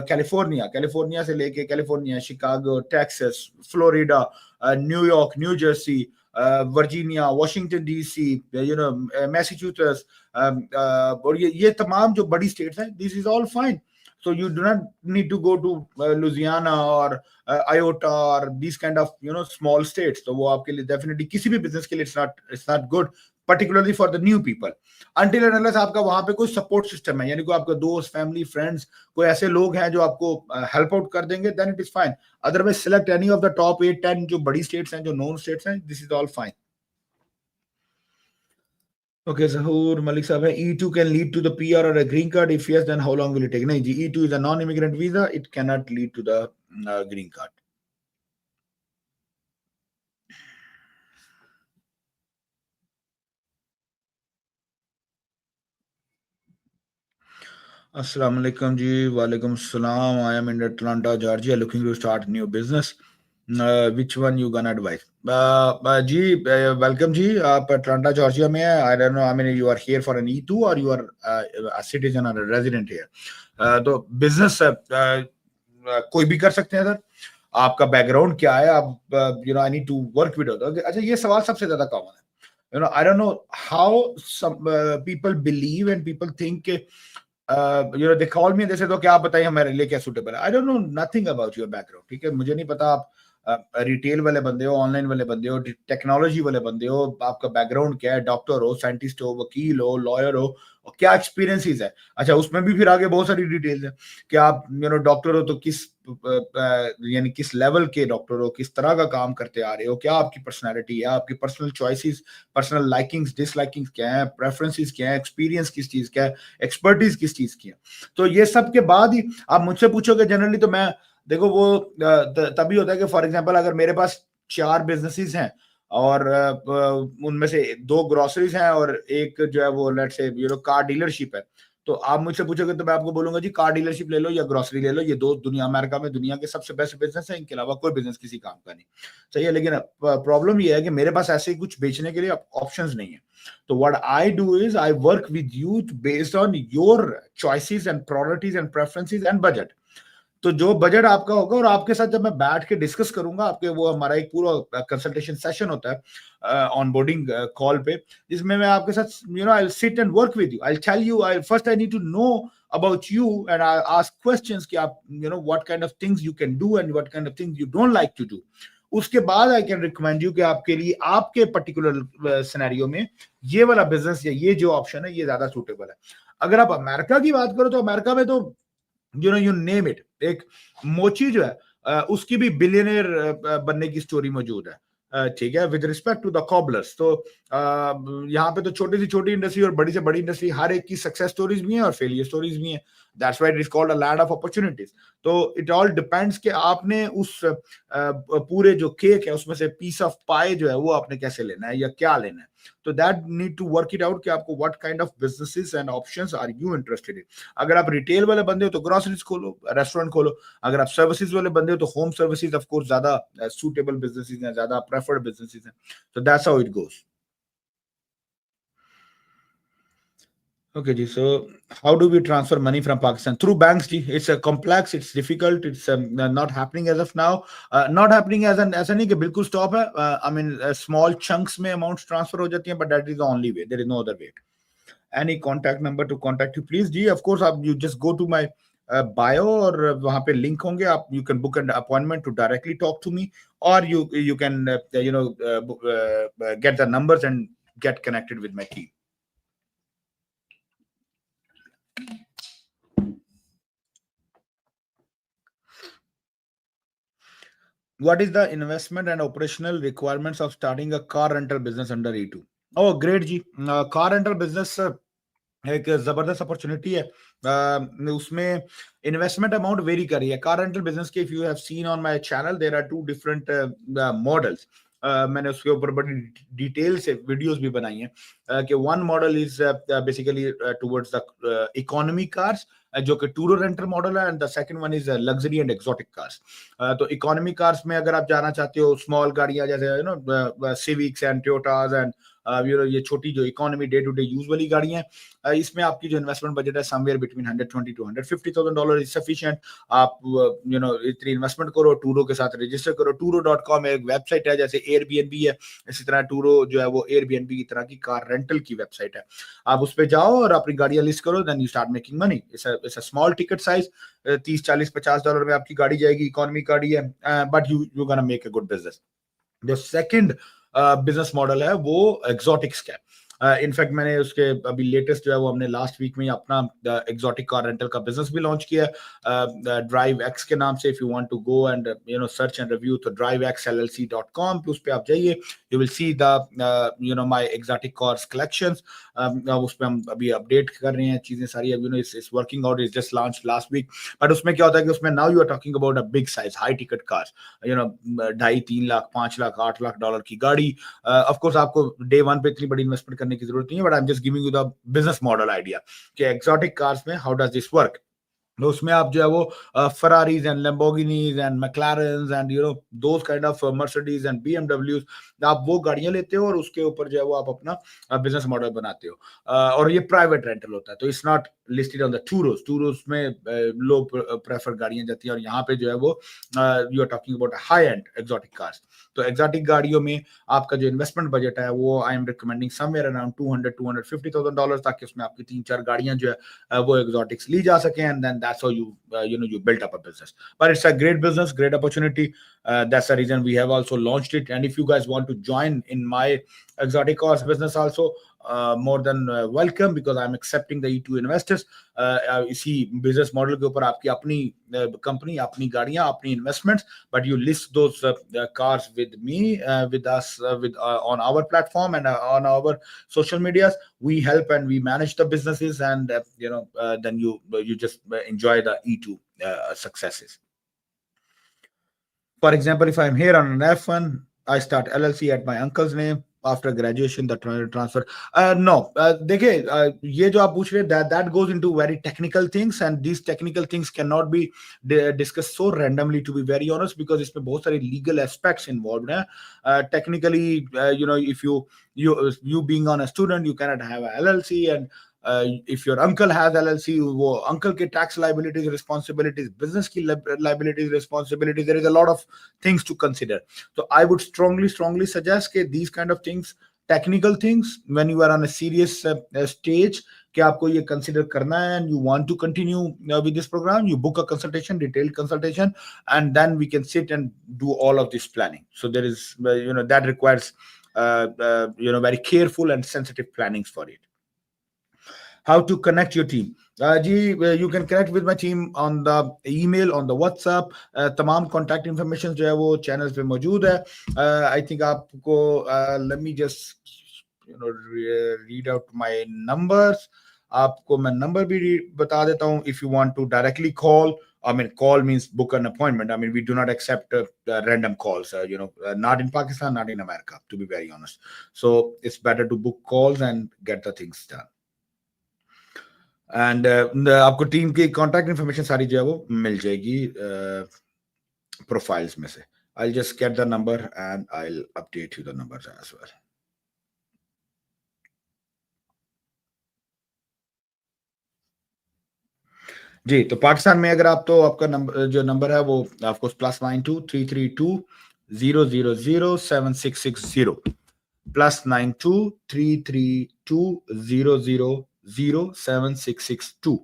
California से लेके California, Chicago, Texas, Florida, New York, new Jersey, Virginia, Washington DC, Massachusetts, और ये तमाम जो बड़ी स्टेट्स हैं, this is all fine. So you do not need to go to Louisiana or Iota or these kind of small states. तो वो आपके लिए definitely किसी भी business के लिए it's not good, particularly for the new people. Until and unless आपका वहां पे कोई support system है, यानी कोई आपका दोस्त, family, friends, कोई ऐसे लोग हैं जो आपको help out कर देंगे, then it is fine. Otherwise select any of the top 8-10 जो बड़ी states हैं, जो known states हैं, this is all fine. Okay, Zahur Malik साहब है, E2 can lead to the PR or a green card? If yes, then how long will it take? नहीं जी, E2 is a non-immigrant visa. It cannot lead to the green card. Assalamu alaikum ji, walaikum salam. I am in Atlanta, Georgia, looking to start new business. Which one you gonna advise? जी welcome जी, आप Atlanta Georgia में है। I don't know, I mean you are here for an E2 और you are a citizen और resident here. तो business कोई भी कर सकते हैं सर। आपका बैकग्राउंड क्या है, आप you know I need to work with. अच्छा, ये सवाल सबसे ज्यादा कॉमन है। You know, I don't know how some people believe and people think, you know, they call me and they say, तो क्या आप बताइए हमारे लिए क्या सुटेबल है। I don't know nothing about your background, ठीक है, मुझे नहीं पता आप रिटेल वाले बंदे हो, ऑनलाइन वाले बंदे हो, टेक्नोलॉजी वाले बंदे हो, आपका बैकग्राउंड क्या है, डॉक्टर हो, साइंटिस्ट हो, वकील हो, लॉयर हो, और क्या एक्सपीरियंसेस है। अच्छा, उसमें भी फिर आगे बहुत सारी डिटेल्स है कि आप यू नो डॉक्टर हो तो किस यानी किस लेवल के डॉक्टर हो, किस तरह का काम करते आ रहे हो, क्या आपकी पर्सनैलिटी है, आपकी personal choices, personal likings dislikings क्या है, प्रेफरेंसेस क्या है, एक्सपीरियंस किस चीज का है, एक्सपर्टीज किस चीज की है। तो ये सब के बाद ही आप मुझसे पूछोगे जनरली, तो मैं देखो वो तभी होता है कि फॉर एग्जांपल अगर मेरे पास 4 बिजनेसेस हैं और उनमें से 2 ग्रोसरीज हैं और एक जो है वो let's say you know car dealership है, तो आप मुझसे पूछोगे तो मैं आपको बोलूंगा जी कार डीलरशिप ले लो या ग्रोसरी ले लो, ये 2 दुनिया अमेरिका में दुनिया के सबसे बेस्ट बिजनेस है, इनके अलावा कोई बिजनेस किसी काम का नहीं। सही है, लेकिन प्रॉब्लम ये है कि मेरे पास ऐसे ही कुछ बेचने के लिए ऑप्शंस नहीं है। तो what I do is I work with you based on your choices and priorities and preferences and budget. तो जो बजट आपका होगा और आपके साथ जब मैं बैठ के डिस्कस करूंगा, आपके वो हमारा एक पूरा कंसल्टेशन सेशन होता है ऑनबोर्डिंग कॉल पे, जिसमें मैं आपके साथ you know I will sit and work with you, I tell you, I first I need to know about you and I ask questions कि आप you know what kind of things you can do and what kind of things you don't like to do. उसके बाद I can recommend you कि आपके लिए आपके particular scenario में ये वाला बिजनेस या ये जो ऑप्शन है ये ज्यादा सूटेबल है। अगर आप अमेरिका की बात करो तो अमेरिका में तो you no you name it, एक मोची जो है उसकी भी बिलियनियर बनने की स्टोरी मौजूद है। ठीक है, with respect to the cobbler's, तो यहाँ पे तो छोटी से छोटी इंडस्ट्री और बड़ी से बड़ी इंडस्ट्री हर एक की सक्सेस स्टोरीज भी हैं और फेलियर स्टोरीज भी हैं। That's why it is called a land of opportunities. तो इट ऑल डिपेंड्स कि आपने उस पूरे जो केक है उसमें से पीस ऑफ पाई जो है वो आपने कैसे लेना है या क्या लेना है। तो that need to work it out कि आपको what kind of businesses and options are you interested in. अगर आप रिटेल वाले बंदे हो तो ग्रोसरीज खोलो, रेस्टोरेंट खोलो। अगर आप सर्विसेज वाले बंदे हो तो होम सर्विसेज ऑफ कोर्स ज्यादा सूटेबल बिजनेसेस हैं, ज्यादा प्रेफर्ड बिजनेसेस हैं। So that's how it goes. Okay, ji. So how do we transfer money from Pakistan through banks? Ji? It's a complex, it's difficult, it's not happening as of now. Not happening as an ऐसा नहीं कि बिल्कुल stop है. I mean small chunks में amounts transfer हो जाती हैं, but that is the only way. There is no other way. Any contact number to contact you, please? Ji, of course आप you just go to my bio और वहाँ पे link होंगे, आप you can book an appointment to directly talk to me, or you can you know get the numbers and get connected with my team. What is the investment and operational requirements of starting a car rental business under E2? Oh, great ji. Car rental business एक जबरदस्त opportunity है। उसमें investment amount very कर रही है car rental business के। If you have seen on my channel there are 2 different models. मैंने उसके ऊपर बड़ी डिटेल से वीडियोस भी बनाई हैं कि one model is basically towards the economy cars, जो कि टूरो रेंटल मॉडल है, and the second one is luxury and exotic cars. तो इकोनॉमी कार्स में अगर आप जाना चाहते हो, स्मॉल गाड़ियां जैसे you know Civics and Toyotas and you know ये छोटी जो economy day to day use वाली गाड़ियां, इसमें आपकी जो इन्वेस्टमेंट बजट है somewhere between 120 to 150,000 dollar is sufficient. आप यू नो इतनी इन्वेस्टमेंट करो, टूरो के साथ रजिस्टर करो। टूरो.com एक वेबसाइट है, जैसे एयरबीएनबी है, इसी तरह टूरो जो है वो एयरबीएनबी की तरह की कार रेंटल की वेबसाइट है। आप उस पर जाओ और अपनी गाड़ियां लिस्ट करो, then you start making money. It's a small ticket size, 30 40 50 dollar में आपकी गाड़ी जाएगी, इकोनॉमी गाड़ी है, but you gonna make a good business. जो सेकंड बिजनेस मॉडल है वो एग्जॉटिक्स का है। इनफैक्ट मैंने उसके अभी लेटेस्ट जो है वो हमने लास्ट वीक में ही अपना एग्जॉटिक कार रेंटल का बिजनेस भी लॉन्च किया है ड्राइव एक्स के नाम से। If you want to go and you know search and review, तो drivexllc.com पे उस पे आप जाइए, you will see the you know my exotic cars collections. उस पे हम अभी अपडेट कर रहे हैं चीजें सारी, you know it's working out, it's just launch last week. But उसमें क्या होता है कि उसमें now you are talking about a big size high ticket cars, you know 2.5 3 lakh 5 lakh 8 lakh dollar की गाड़ी। ऑफ कोर्स आपको डे वन पे इतनी बड़ी इन्वेस्टमेंट करने की जरूरत नहीं है, but I am just giving you the business model idea कि एक्सोटिक कार्स में हाउ डज दिस वर्क। तो उसमें आप जो है वो Ferraris and Lamborghinis and McLarens and those kind of Mercedes and BMWs, आप वो गाड़ियां लेते हो और उसके ऊपर जो है वो आप अपना बिजनेस मॉडल बनाते हो। और ये प्राइवेट रेंटल होता है, तो it's not listed on the Turos. Turos में लोग प्रेफर गाड़ियां जाती हैं, और यहाँ पे जो है वो you are talking about high end exotic cars. तो एक्सोटिक गाड़ियों में आपका जो इन्वेस्टमेंट बजट है वो I am recommending somewhere around $200,000-250,000 ताकि उसमें आपकी 3-4 गाड़ियां जो है वो exotics ली जा सके, and then that's how you built up a business. But it's a great business, great opportunity. That's the reason we have also launched it. And if you guys want to join in my exotic cars business also, more than welcome, because I'm accepting the E2 investors. इसी business model के ऊपर आपकी अपनी company, अपनी गाड़ियां, अपनी investments, but you list those cars with me, with us, on our platform and on our social medias. We help and we manage the businesses, and then you just enjoy the E2 successes. For example, if I'm here on an F1, I start LLC at my uncle's name. After graduation, the transfer. No, देखिए, ये जो आप पूछ रहे हैं, that goes into very technical things, and these technical things cannot be discussed so randomly, to be very honest, because इसमें बहुत सारे legal aspects involved हैं. Technically, if you being on a student, you cannot have a LLC, and if your uncle has LLC, वो uncle के tax liabilities, responsibilities, business की liabilities, responsibilities, there is a lot of things to consider. So I would strongly suggest that these kind of things, technical things, when you are on a serious stage, कि आपको ये consider करना है and you want to continue with this program, you book a consultation, detailed consultation, and then we can sit and do all of this planning. So there is, that requires, very careful and sensitive plannings for it. How to connect your team? You can connect with my team on the email, on the WhatsApp. तमाम contact information जो है वो channels पे मौजूद है. I think आपको let me just read out my numbers. आपको मैं number भी बता देता हूँ. If you want to directly call, I mean, call means book an appointment. I mean, we do not accept random calls, not in Pakistan, not in America, to be very honest. So it's better to book calls and get the things done. And आपको team की contact information सारी जो है वो मिल जाएगी profiles में से. I'll just get the number and I'll update you the numbers as well. जी, तो पाकिस्तान में अगर आप, तो आपका नंबर, जो नंबर है वो आपको +92-332-000-7660, +92-332-000-7662.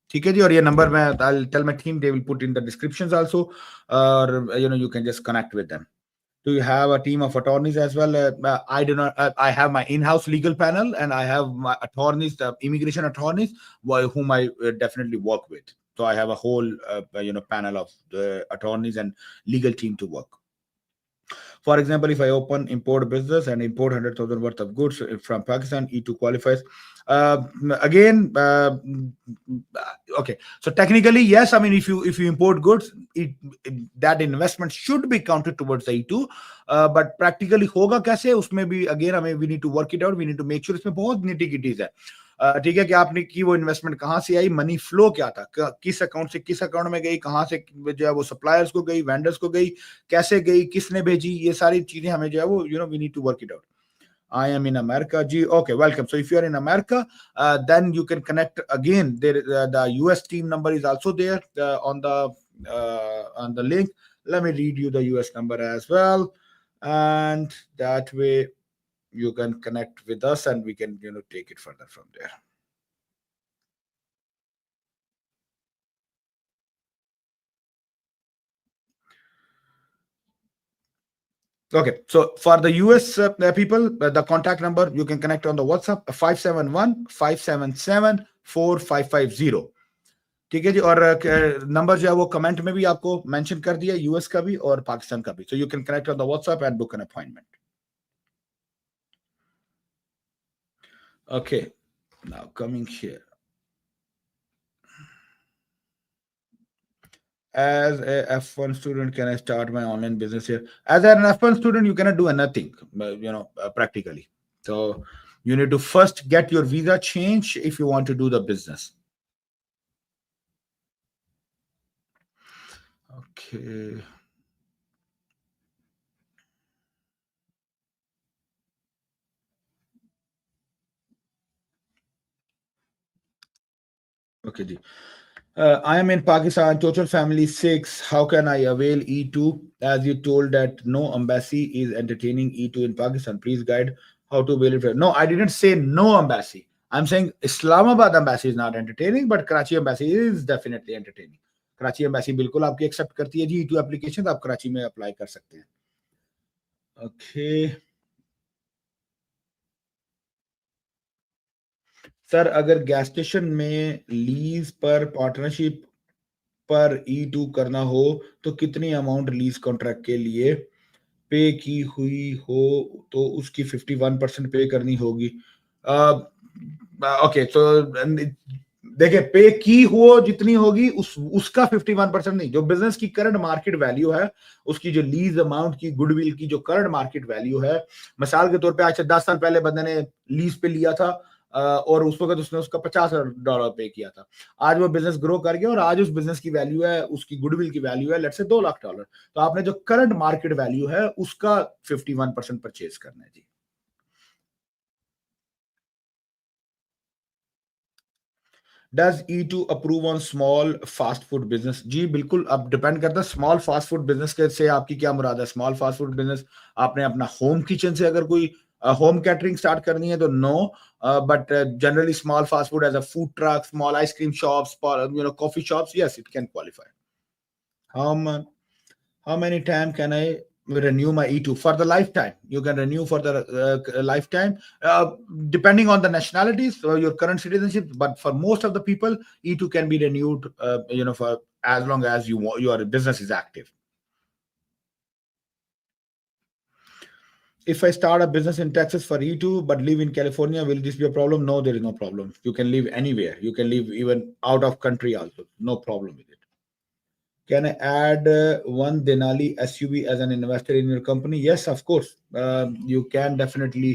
ठीक है जी. और ये नंबर मैं I'll tell my team, they will put in the descriptions also, or you can just connect with them. Do you have a team of attorneys as well? I do not. I have my in-house legal panel, and I have my attorneys, the immigration attorneys, whom I definitely work with. So I have a whole panel of the attorneys and legal team to work. For example, if I open import business and import 100,000 worth of goods from Pakistan, E2 qualifies. Again, okay. So technically, yes. I mean, if you import goods, that investment should be counted towards the E2. But practically होगा कैसे? उसमें भी again we need to work it out. We need to make sure इसमें बहुत nitty-gritties है. ठीक है कि आपने की वो इन्वेस्टमेंट कहाँ से आई, मनी फ्लो क्या था, किस अकाउंट से किस अकाउंट में गई, कहाँ से जो है वो सप्लायर्स को गई, वेंडर्स को गई, कैसे गई, किसने भेजी, ये सारी चीजें हमें जो है वो we need to work it out. I am in America. Okay, welcome. So if you are in America, then you can connect again. There, the US team number is also there on the link. Let me read you the US number as well, and that way you can connect with us and we can take it further from there. Okay, so for the US people, the contact number you can connect on the WhatsApp 571-577-4550. ठीक है जी. और number जो है वो comment में भी आपको mention कर दिया, यूएस का भी और पाकिस्तान का भी. So you can connect on the WhatsApp and book an appointment. Okay, now coming here. As a F1 student, can I start my online business here? As an F1 student, you cannot do anything, practically. So you need to first get your visa changed if you want to do the business. Okay. Okay, ji. I am in Pakistan, total family 6. How can I avail E2? As you told that no embassy is entertaining E2 in Pakistan. Please guide how to avail it. No, I didn't say no embassy. I'm saying Islamabad embassy is not entertaining, but Karachi embassy is definitely entertaining. Karachi embassy बिल्कुल आपकी accept करती है जी E2 application, तो आप कराची में apply कर सकते हैं. ओके सर, अगर गैस स्टेशन में लीज पर पार्टनरशिप पर E2 करना हो तो कितनी अमाउंट लीज कॉन्ट्रैक्ट के लिए पे की हुई हो तो उसकी 51% पे करनी होगी. ओके तो देखिए, पे की हो जितनी होगी उसका 51% नहीं, जो बिजनेस की करंट मार्केट वैल्यू है, उसकी जो लीज अमाउंट की, गुडविल की जो करंट मार्केट वैल्यू है. मिसाल के तौर पे आज से 10 साल पहले बंदे ने लीज पे लिया था और उस वक्त उसने उसका $50,000 पे किया था. आज वो बिजनेस ग्रो कर गया और आज उस बिजनेस की वैल्यू है, उसकी गुडविल की वैल्यू है लेट्स से $2 लाख. तो आपने जो करंट मार्केट वैल्यू है उसका 51% परचेज करना है जी. Does E2 approve on small fast food business? जी बिल्कुल, अब डिपेंड करता है स्मॉल फास्ट फूड बिजनेस के से आपकी क्या मुराद है. स्मॉल फास्ट फूड बिजनेस आपने अपना होम किचन से अगर कोई होम कैटरिंग स्टार्ट करनी है तो no, but generally small fast food as a food truck, small ice cream shops, coffee shops, yes it can qualify. How How many time can I renew my E2 for the lifetime? You can renew for the lifetime, depending on the nationalities or your current citizenship. But for most of the people, E2 can be renewed, for as long as your business is active. If I start a business in Texas for E2 but live in California, will this be a problem? No, there is no problem. You can live anywhere. You can live even out of country also. No problem with it. Can I add one Denali SUV as an investor in your company? Yes, of course. You can definitely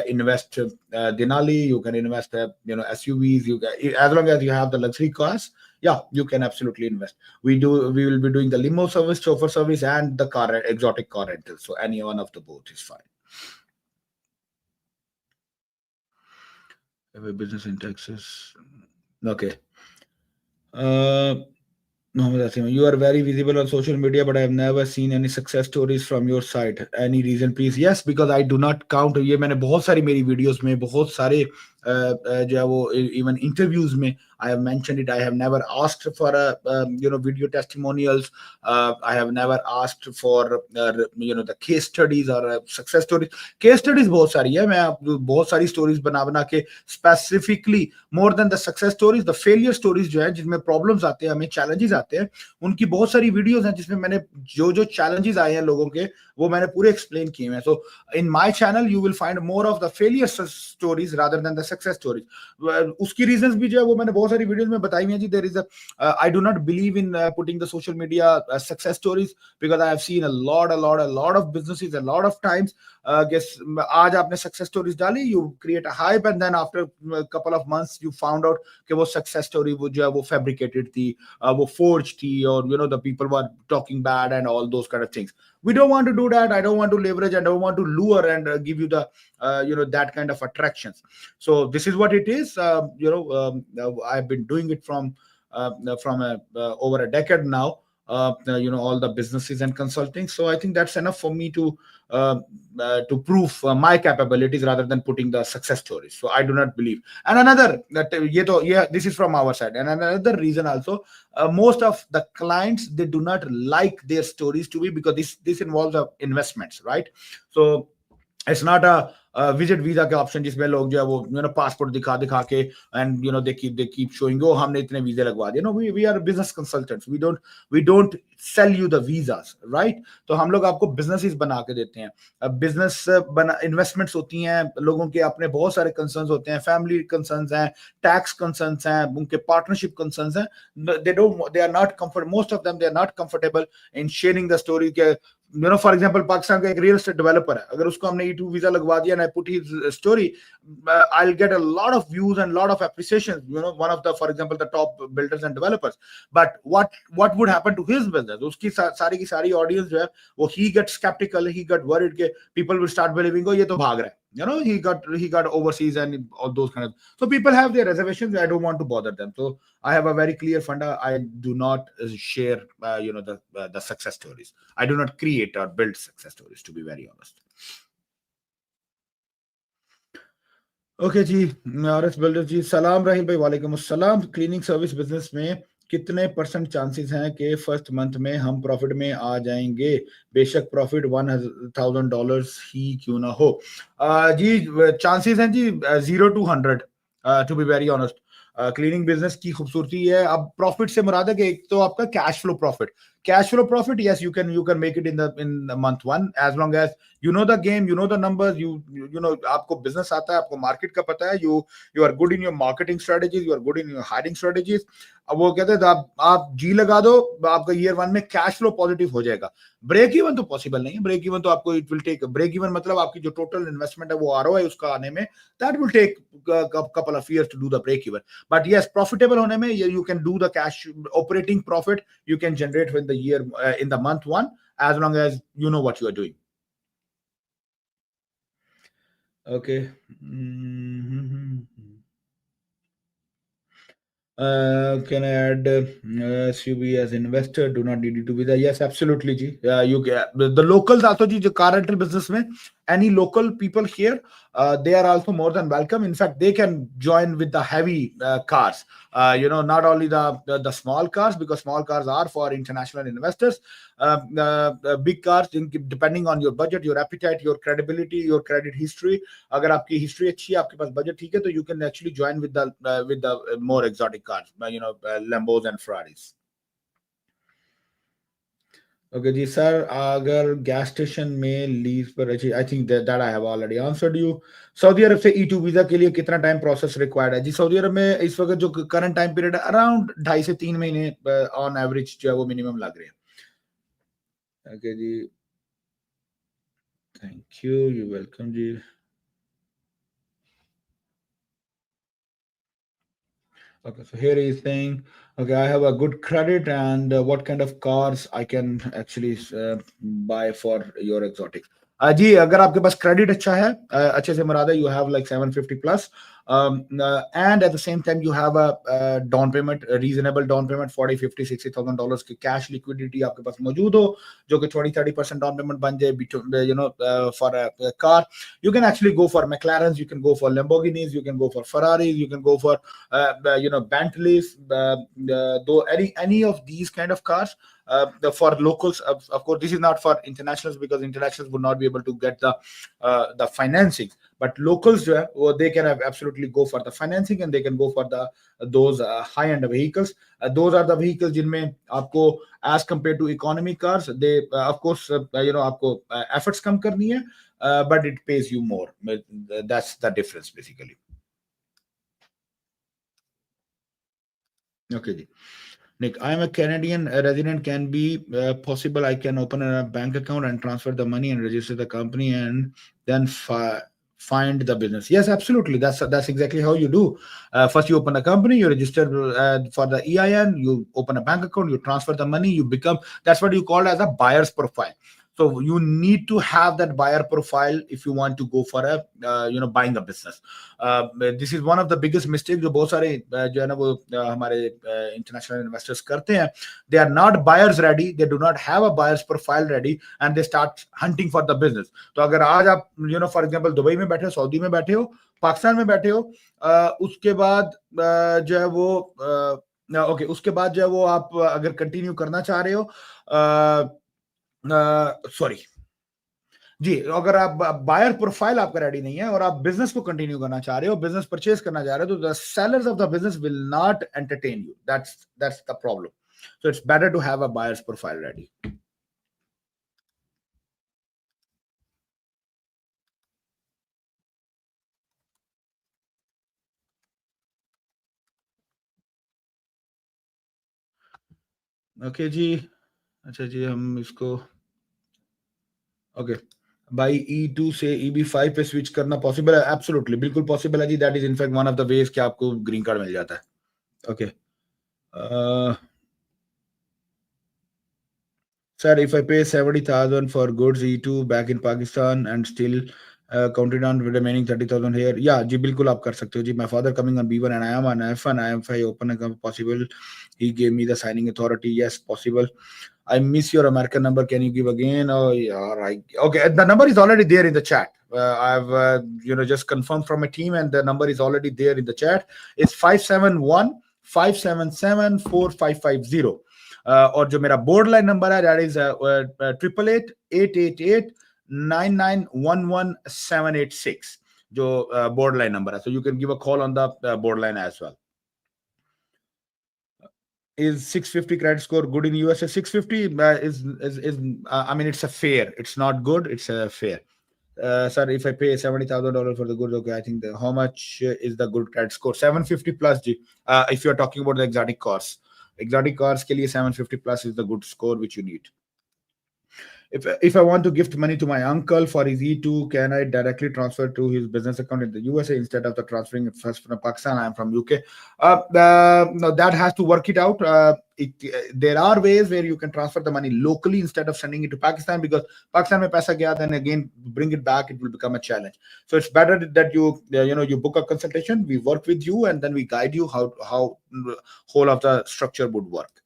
invest Denali. You can invest, SUVs. You can, as long as you have the luxury cars. Yeah, you can absolutely invest. We do. We will be doing the limo service, chauffeur service, and the car exotic car rental. So any one of the both is fine. Have a business in Texas. Okay. Mohammed Asim, you are very visible on social media, but I have never seen any success stories from your side. Any reason, please? Yes, because I do not count. ये मैंने बहुत सारी मेरी videos में बहुत सारे जो है वो even interviews में I have mentioned it. I have never asked for a video testimonials. I have never asked for the case studies or success stories. Case studies बहुत सारी है. मैं बहुत सारी stories बना के specifically more than the success stories, the failure stories जो है जिनमें problems आते हैं, हमें challenges आते हैं, उनकी बहुत सारी वीडियोस हैं जिसमें मैंने जो challenges आए हैं लोगों के वो मैंने पूरे explain किए हैं. So in my channel you will find more of the failure stories rather than the success stories. उसकी reasons भी जो है वो मैंने बहुत सारी वीडियोस में बताई हैं जी. There is I do not believe in putting the social media success stories because I have seen a lot of businesses a lot of times. Guess आज आपने success stories डाली, you create a hype and then after a couple of months you found out कि वो success story वो जो है वो fabricated थी, वो forged थी, or the people were talking bad and all those kind of things. We don't want to do that. I don't want to leverage. I don't want to lure and give you the that kind of attractions. So this is what it is. I've been doing it from over a decade now. All the businesses and consulting. So I think that's enough for me to prove my capabilities rather than putting the success stories. So I do not believe. And another this is from our side. And another reason also, most of the clients, they do not like their stories to be, because this involves investments, right? So it's not a visit visa के option जिसमें लोग जो है वो passport दिखा के and they keep showing oh हमने इतने वीजे लगवा दिए. No, we are business consultants. We don't sell you the visas, right? तो हम लोग आपको businesses बना के देते हैं. बिजनेस इन्वेस्टमेंट्स होती हैं, लोगों के अपने बहुत सारे कंसर्न्स होते हैं, फैमिली कंसर्न्स हैं, टैक्स कंसर्न्स हैं, उनके पार्टनरशिप कंसर्न्स हैं. They are not comfortable. Most of them, they are not comfortable in sharing the story के फॉर एग्जांपल पाकिस्तान का एक रियल एस्टेट डेवलपर है, अगर उसको हमने E2 वीजा लगवा दिया, and I put his story, I'll get a lot of views and lot of appreciation, one of the, for example, the top builders and developers. But what would happen to his business? उसकी सारी की सारी audience जो है वो he got skeptical, he got worried के people will start believing, oh ये तो भाग रहा है, he got overseas and all those kind of. So people have their reservations. I don't want to bother them. So I have a very clear funda. I do not share the success stories. I do not create or build success stories, to be very honest. Okay जी, RS builder जी, सलाम राहिल भाई, वालेकुम अस्सलाम। Cleaning service business में कितने % chances हैं कि फर्स्ट मंथ में हम प्रॉफिट में आ जाएंगे? बेशक प्रॉफिट $1,000 ही क्यों ना हो। जी चांसेस हैं जी 0 to 100, to be very honest. Cleaning business की खूबसूरती है, अब प्रॉफिट से मुराद है कि एक तो आपका cash flow profit, yes you can make it in the month one, as long as you know the game, you know the numbers, you know आपको business आता है, आपको market का पता है, you are good in your marketing strategies, you are good in your hiring strategies. अब वो कहते हैं आप जी लगा दो, आपका ईयर वन में कैश फ्लो पॉजिटिव हो जाएगा। ब्रेक इवन तो पॉसिबल नहीं है, ब्रेक इवन तो आपको it will take, break even मतलब आपकी जो टोटल इन्वेस्टमेंट है वो आरओआई उसका आने में, that will take couple of years to do the break even. But yes, profitable होने में you can do the cash operating profit you can generate when the year in the month one, as long as you know what you are doing. Okay. Can I add SUV as investor? Do not need it to be there. Yes, absolutely, ji. You the locals also, ji, जो car rental business में, any local people here, they are also more than welcome. In fact, they can join with the heavy cars. Not only the small cars, because small cars are for international investors. Big cars, depending on your budget, your appetite, your credibility, your credit history. अगर आपकी history अच्छी है, आपके पास budget ठीक है, तो you can actually join with the more exotic cars, Lambos and Ferraris. Okay जी sir, अगर गैस स्टेशन में लीज पर अच्छी, I think that I have already answered you. Saudi Arabia से E2 वीजा के लिए कितना टाइम प्रोसेस रिक्वायर्ड है? जी सऊदी अरब में इस वक्त जो करंट टाइम पीरियड है, अराउंड 2.5 से 3 महीने ऑन एवरेज जो है वो मिनिमम लग रहे हैं। ओके जी, थैंक यू वेलकम जी। Okay, so here he's saying, okay, I have a good credit, and what kind of cars I can actually buy for your exotic? जी अगर आपके पास क्रेडिट अच्छा है, अच्छे से मुराद है, you have like 750 plus, and at the same time you have a down payment, a reasonable down payment, 40, 50, $60,000 की cash liquidity आपके पास मौजूद हो, जो कि 20-30% down payment बन जाए, for a car, you can actually go for McLarens, you can go for Lamborghinis, you can go for Ferraris, you can go for Bentleys, though any of these kind of cars. For locals, of course, this is not for internationals, because internationals would not be able to get the financing. But locals, they can absolutely go for the financing, and they can go for those high-end vehicles. Those are the vehicles जिनमें आपको, as compared to economy cars, they of course आपको efforts कम करनी है, but it pays you more. That's the difference basically. Okay, ji. Nick, I am a Canadian resident. Can be possible I can open a bank account and transfer the money and register the company, and then find the business? Yes, absolutely. That's exactly how you do. First, you open a company, you register for the EIN, you open a bank account, you transfer the money, you become. That's what you call as a buyer's profile. So you need to have that buyer profile if you want to go for a buying a business. This is one of the biggest mistakes जो बहुत सारे जो है ना वो हमारे international investors करते हैं. They are not buyers ready, they do not have a buyer's profile ready, and they start hunting for the business. तो अगर आज आप for example दुबई में बैठे हो, सऊदी में बैठे हो, पाकिस्तान में बैठे हो, उसके बाद जो है वो ओके, उसके बाद जो है वो आप अगर कंटिन्यू करना चाह रहे हो, सॉरी जी, अगर आप बायर प्रोफाइल आपका रेडी नहीं है और आप बिजनेस को कंटिन्यू करना चाह रहे हो, बिजनेस परचेज करना चाह रहे हो, तो the sellers of the business will not entertain you. That's the problem. So it's better to have a buyers profile ready. Okay जी, अच्छा जी, हम इसको ओके, बाई E2 से EB5 पे स्विच करना पॉसिबल है? एब्सोल्युटली, बिल्कुल पॉसिबल है जी। That is in fact one of the ways कि आपको ग्रीन कार्ड मिल जाता है। Okay sir, if I pay 70,000 for goods E2 back in Pakistan and still counted on with remaining 30,000 here, yeah, जी बिल्कुल आप कर सकते हो जी। My father coming on B1 and I am on F1, I am if I open account possible. He gave me the signing authority. Yes, possible. I miss your American number. Can you give again? Oh, yeah, right. Okay, the number is already there in the chat. I've just confirmed from my team, and the number is already there in the chat. It's 571-577-4550. और जो मेरा board line number है that is 888-888-9911786 जो board line number है. So you can give a call on the board line as well. Is 650 credit score good in USA? 650 is I mean, it's a fair. It's not good. It's a fair. Sir, if I pay $70,000 for the goods, okay, I think how much is the good credit score? 750 plus G. If you're talking about the exotic cars के लिए 750 plus is the good score which you need. If I want to gift money to my uncle for his E2, can I directly transfer to his business account in the USA instead of the transferring it first from Pakistan? I am from UK. No, that has to work it out. There are ways where you can transfer the money locally instead of sending it to Pakistan, because Pakistan mein paisa gaya, then again bring it back, it will become a challenge. So it's better that you book a consultation, we work with you, and then we guide you how whole of the structure would work.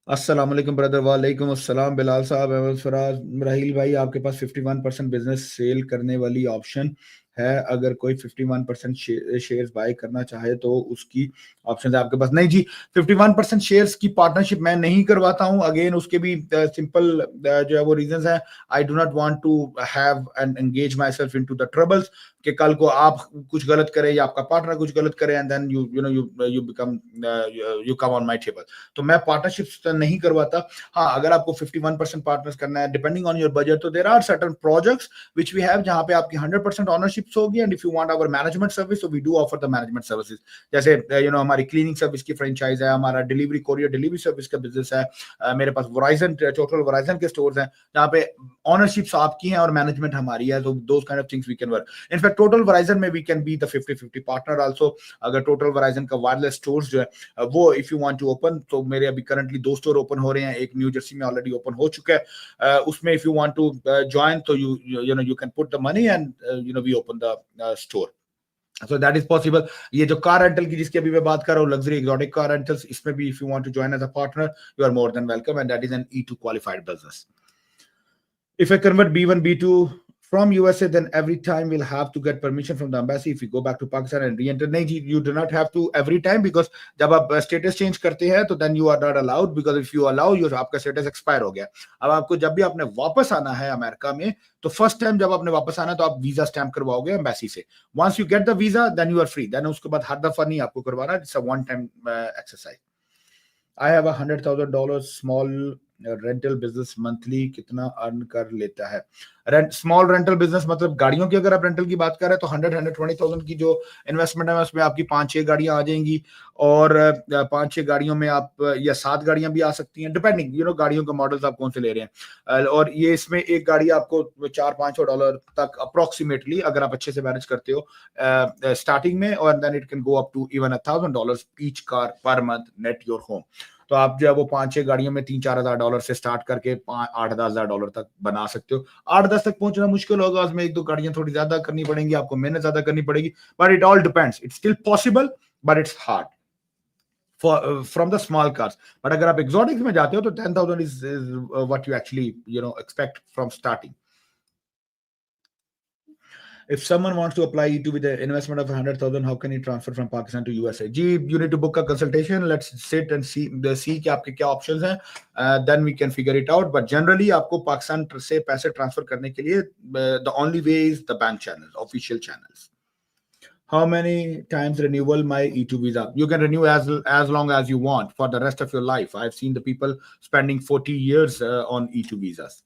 अस्सलाम वालेकुम brother. वालेकुम अस्सलाम बिलाल साहब, अहमद फराज, राहील भाई, आपके पास 51% business sell करने वाली option है? अगर कोई 51% शेयर्स बाय करना चाहे तो उसकी ऑप्शन है आपके पास? नहीं जी, 51% शेयर्स की पार्टनरशिप मैं नहीं करवाता हूं। अगेन उसके भी सिंपल जो है वो रीजंस हैं। I do not want to have and engage myself into the troubles कि कल को आप कुछ गलत करें या आपका पार्टनर कुछ गलत करे and then you become you come on my table. तो मैं पार्टनरशिप नहीं करवाता। हाँ, अगर आपको 51% पार्टनर्स करना है डिपेंडिंग ऑन योर बजट, तो there are certain projects which we have जहां पे आपकी 100% ओनरशिप होगी, and if you want our management service, so we do offer the management services. जैसे हमारी क्लीनिंग सर्विस की फ्रेंचाइज है, हमारा डिलीवरी कोरियर डिलीवरी सर्विस का बिजनेस है, मेरे पास वराइजन टोटल वराइजन के स्टोर्स हैं जहां पे ओनरशिप आपकी है और मैनेजमेंट हमारी है। तो those kind of things we can work. In fact total Verizon में we can be the 50-50 partner also. अगर टोटल वराइजन का वायरलेस स्टोर्स जो है वो if you want to open, तो मेरे अभी करंटली 2 स्टोर ओपन हो रहे हैं। एक न्यू जर्सी में ऑलरेडी ओपन हो चुका है। उसमें if you want to join, तो you can put the money and we open the store. So that is possible. ये जो कार रेंटल की जिसकी अभी मैं बात कर रहा हूँ, लग्जरी एक्सोटिक कार रेंटल्स, इसमें भी if you want to join as a partner, you are more than welcome, and that is an E2 qualified business. If I convert B1 B2 from USA, then every time we'll have to get permission from the embassy if we go back to Pakistan and re-enter. नहीं जी, you do not have to every time, because जब आप status change करते हैं तो then you are not allowed, because if you allow, your आपका status expire हो गया। अब आपको जब भी आपने वापस आना है अमेरिका में, तो फर्स्ट टाइम जब आपने वापस आना है तो आप वीजा स्टैम्प करवाओगे एम्बेसी से। Once you get the visa, then you are free. Then उसके बाद हर दफा नहीं आपको करवाना, it's a one time exercise. I have $100,000 small rental business, monthly कितना अर्न कर लेता है? स्मॉल रेंटल बिजनेस मतलब गाड़ियों की अगर आप रेंटल की बात कर रहे हैं तो 100-120,000 की जो इन्वेस्टमेंट है उसमें आपकी 5-6 गाड़ियां आ जाएंगी, और 5-6 गाड़ियों में आप या 7 गाड़ियां भी आ सकती हैं, डिपेंडिंग गाड़ियों के मॉडल्स आप कौन से ले रहे हैं। और ये इसमें एक गाड़ी आपको $400-500 तक अप्रोक्सीमेटली, अगर आप अच्छे से मैनेज करते हो स्टार्टिंग में, और then it can go up to even $1,000 each car per month net your home. तो आप जो है वो 5-6 गाड़ियों में $3-4 हज़ार से स्टार्ट करके $8-10 हज़ार तक बना सकते हो। 8-10 तक पहुंचना मुश्किल होगा, उसमें 1-2 गाड़ियां थोड़ी ज्यादा करनी पड़ेंगी, आपको मेहनत ज्यादा करनी पड़ेगी, but it all depends. It's still possible but it's hard from the small cars. But अगर आप एक्सोटिक्स में जाते हो तो 10,000 is what you actually expect from starting. If someone wants to apply E2 with an investment of 100,000, how can he transfer from Pakistan to USA? Ji, you need to book a consultation. Let's sit and see कि आपके क्या options हैं. Then we can figure it out. But generally, आपको पाकिस्तान से पैसे transfer करने के लिए the only way is the bank channels, official channels. How many times renewal my E2 visa? You can renew as long as you want for the rest of your life. I've seen the people spending 40 years on E2 visas.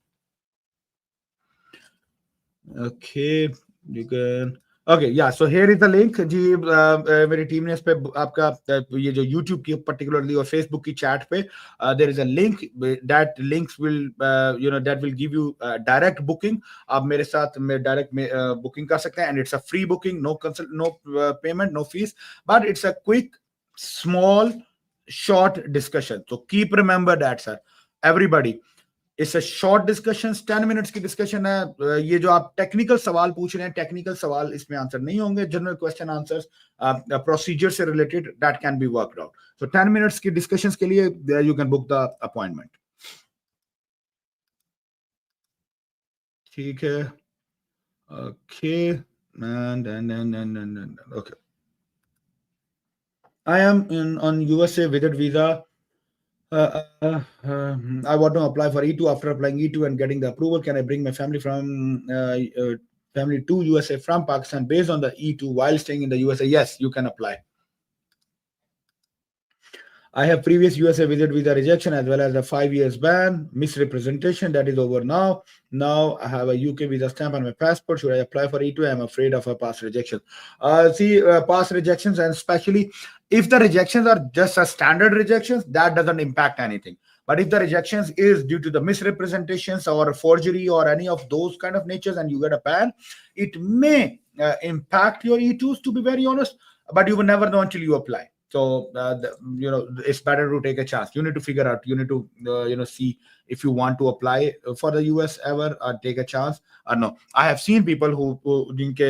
Okay. You can okay yeah so here is the link जी। मेरी team ने इस पे आपका ये जो YouTube की particularly और फेसबुक की चैट पे there is a link, that links will that will give you direct booking. आप मेरे साथ में डायरेक्ट में बुकिंग कर सकते हैं and it's a free booking, no consult, no payment, no fees, but it's a quick small short discussion. So keep remember that, sir. Everybody, it's a short discussion, 10 minutes की discussion है। ये जो आप technical सवाल पूछ रहे हैं, technical सवाल इसमें आंसर नहीं होंगे, जनरल क्वेश्चन आंसर्स प्रोसीजर से related that can be worked out. So 10 minutes की डिस्कशंस के लिए you can book the appointment. ठीक है, okay and okay, I am in on USA visit visa. I want to apply for E2. After applying E2 and getting the approval, can I bring my family family to USA from Pakistan based on the E2 while staying in the USA? Yes, you can apply. I have previous USA visit visa rejection as well as a 5 years ban, misrepresentation that is over now. Now I have a UK visa stamp on my passport. Should I apply for E2? I'm afraid of a past rejection. Past rejections, and especially if the rejections are just a standard rejections, that doesn't impact anything. But if the rejections is due to the misrepresentations or forgery or any of those kind of natures and you get a ban, it may impact your E2s, to be very honest, but you will never know until you apply. So it's better to take a chance. You need to figure out, you need to see if you want to apply for the US ever, or take a chance or no. I have seen people who जिनके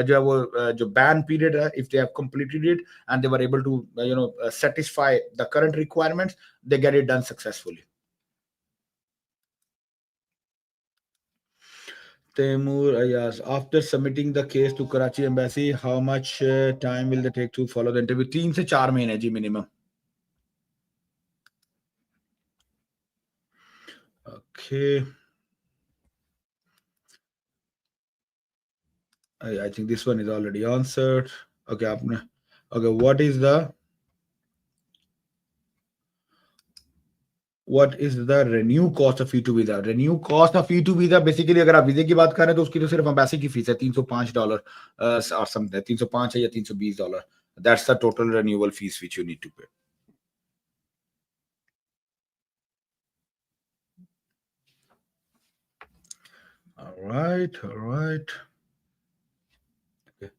जो है वो जो ban period है, if they have completed it and they were able to satisfy the current requirements, they get it done successfully. Taimur Ayaz, after submitting the case to Karachi embassy, how much time will they take to follow the interview? 3 से 4 महीने जी minimum. Okay. I think this one is already answered. Okay, okay. What is the renew cost of E2 visa? Renew cost of E2 visa basically अगर आप वीजे की बात कर रहे हैं तो उसकी तो सिर्फ एम्बेसी की फीस है $305 और समथिंग 305 है या $320. That's the total renewal fees which you need to pay. All right. Okay.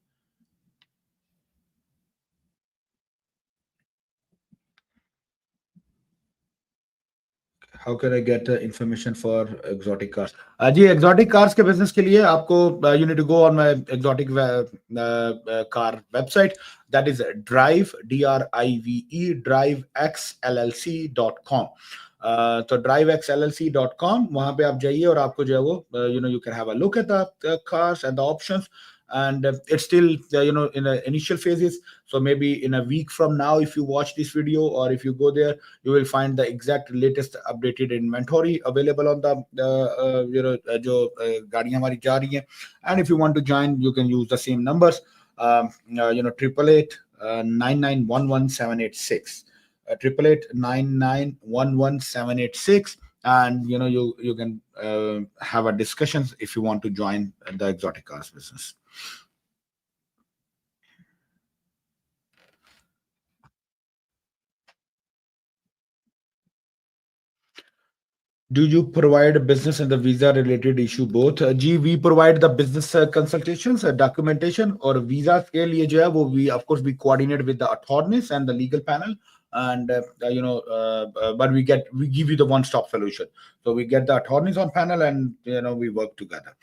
How can I get information for exotic cars? Ji exotic cars के business के लिए आपको you need to go on my exotic car website. That is drivexllc.com. तो drivexllc.com, वहां पे आप जाइए और आपको जो है वो you can have a look at the cars and the options. And it's still in the initial phases, so maybe in a week from now, if you watch this video or if you go there, you will find the exact latest updated inventory available on the जो गाड़ियां हमारी जा रही हैं. And if you want to join, you can use the same numbers, 888-9911-786, 888-9911-786, and you can have a discussions if you want to join the exotic cars business. Do you provide business and the visa related issue both? Ji, we provide the business consultations, documentation, और visa के लिए जो है वो we of course we coordinate with the attorneys and the legal panel, and but we give you the one stop solution. So we get the attorneys on panel and we work together.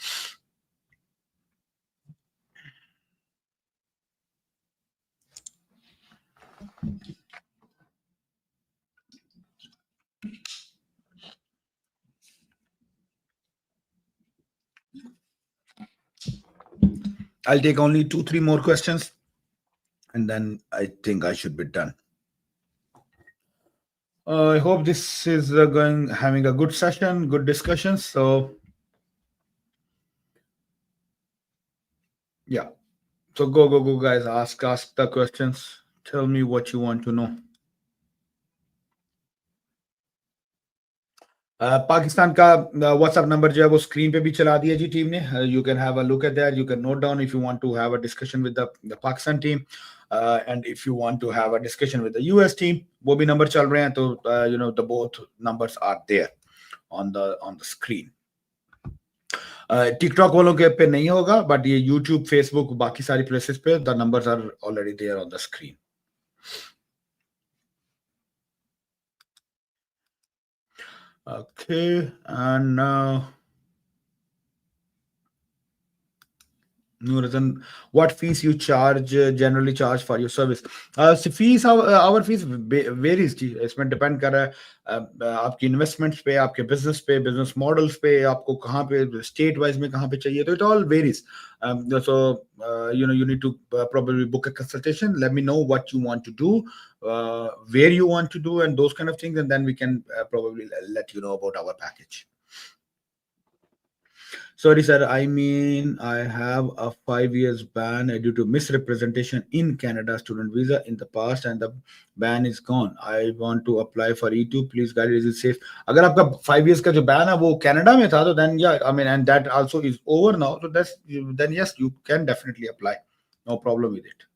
I'll take only 2-3 more questions, and then I think I should be done. I hope this is having a good session, good discussion. So yeah, so go guys, ask the questions. Tell me what you want to know. Pakistan का WhatsApp number जो है वो screen पे भी चला दिया जी team ने. You can have a look at that. You can note down if you want to have a discussion with the Pakistan team and if you want to have a discussion with the US team, वो भी number चल रहे हैं. तो you know the both numbers are there on the screen. TikTok वालों के पे नहीं होगा, बट ये यूट्यूब, फेसबुक, बाकी सारी प्लेसेस पे the numbers are already there on the screen. Okay, and now Nurazan, what fees you charge generally charge for your service? So fees our fees varies जी. इसमें डिपेंड कर रहा है आपकी investments पे, आपके बिजनेस मॉडल्स पे, आपको कहाँ पे स्टेट वाइज में कहाँ पे चाहिए. तो it all varies. So you need to probably book a consultation. Let me know what you want to do, where you want to do, and those kind of things, and then we can probably let you know about our package. Sorry, sir. I mean, I have a 5 years ban due to misrepresentation in Canada student visa in the past, and the ban is gone. I want to apply for E2. Please guide. Is it safe? अगर आपका 5 years का जो ban है वो Canada में था, तो then yeah, I mean, and that also is over now. So then yes, you can definitely apply. No problem with it.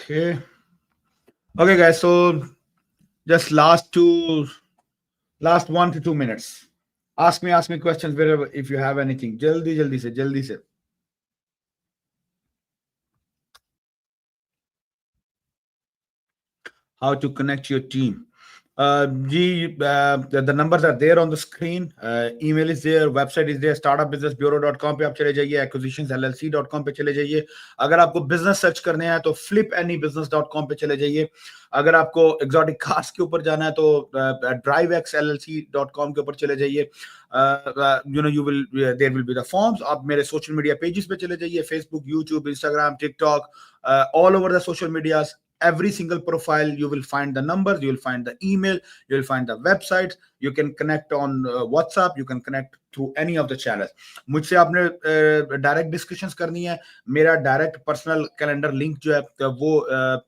Okay. Okay, guys. So just last 1 to 2 minutes. Ask me questions wherever if you have anything. जल्दी से. How to connect your team. The numbers are there on the screen. Email is there, website is there, startupbusinessbureau.com पे आप चले जाइए, acquisitionsllc.com पे चले जाइए. अगर आपको बिजनेस सर्च करने हैं तो flipannybusiness.com पे चले जाइए. अगर आपको exotic cars के ऊपर जाना है तो drivexllc.com के ऊपर चले जाइए. There will be the forms. आप मेरे सोशल मीडिया पेजेस पे चले जाइए, Facebook, YouTube, Instagram, TikTok, all over the social medias. Every single profile you will find the numbers, you will find the email, you will find the websites. You can connect on WhatsApp, you can connect through any of the channels. मुझसे आपने direct discussions करनी है, मेरा direct personal calendar link जो है वो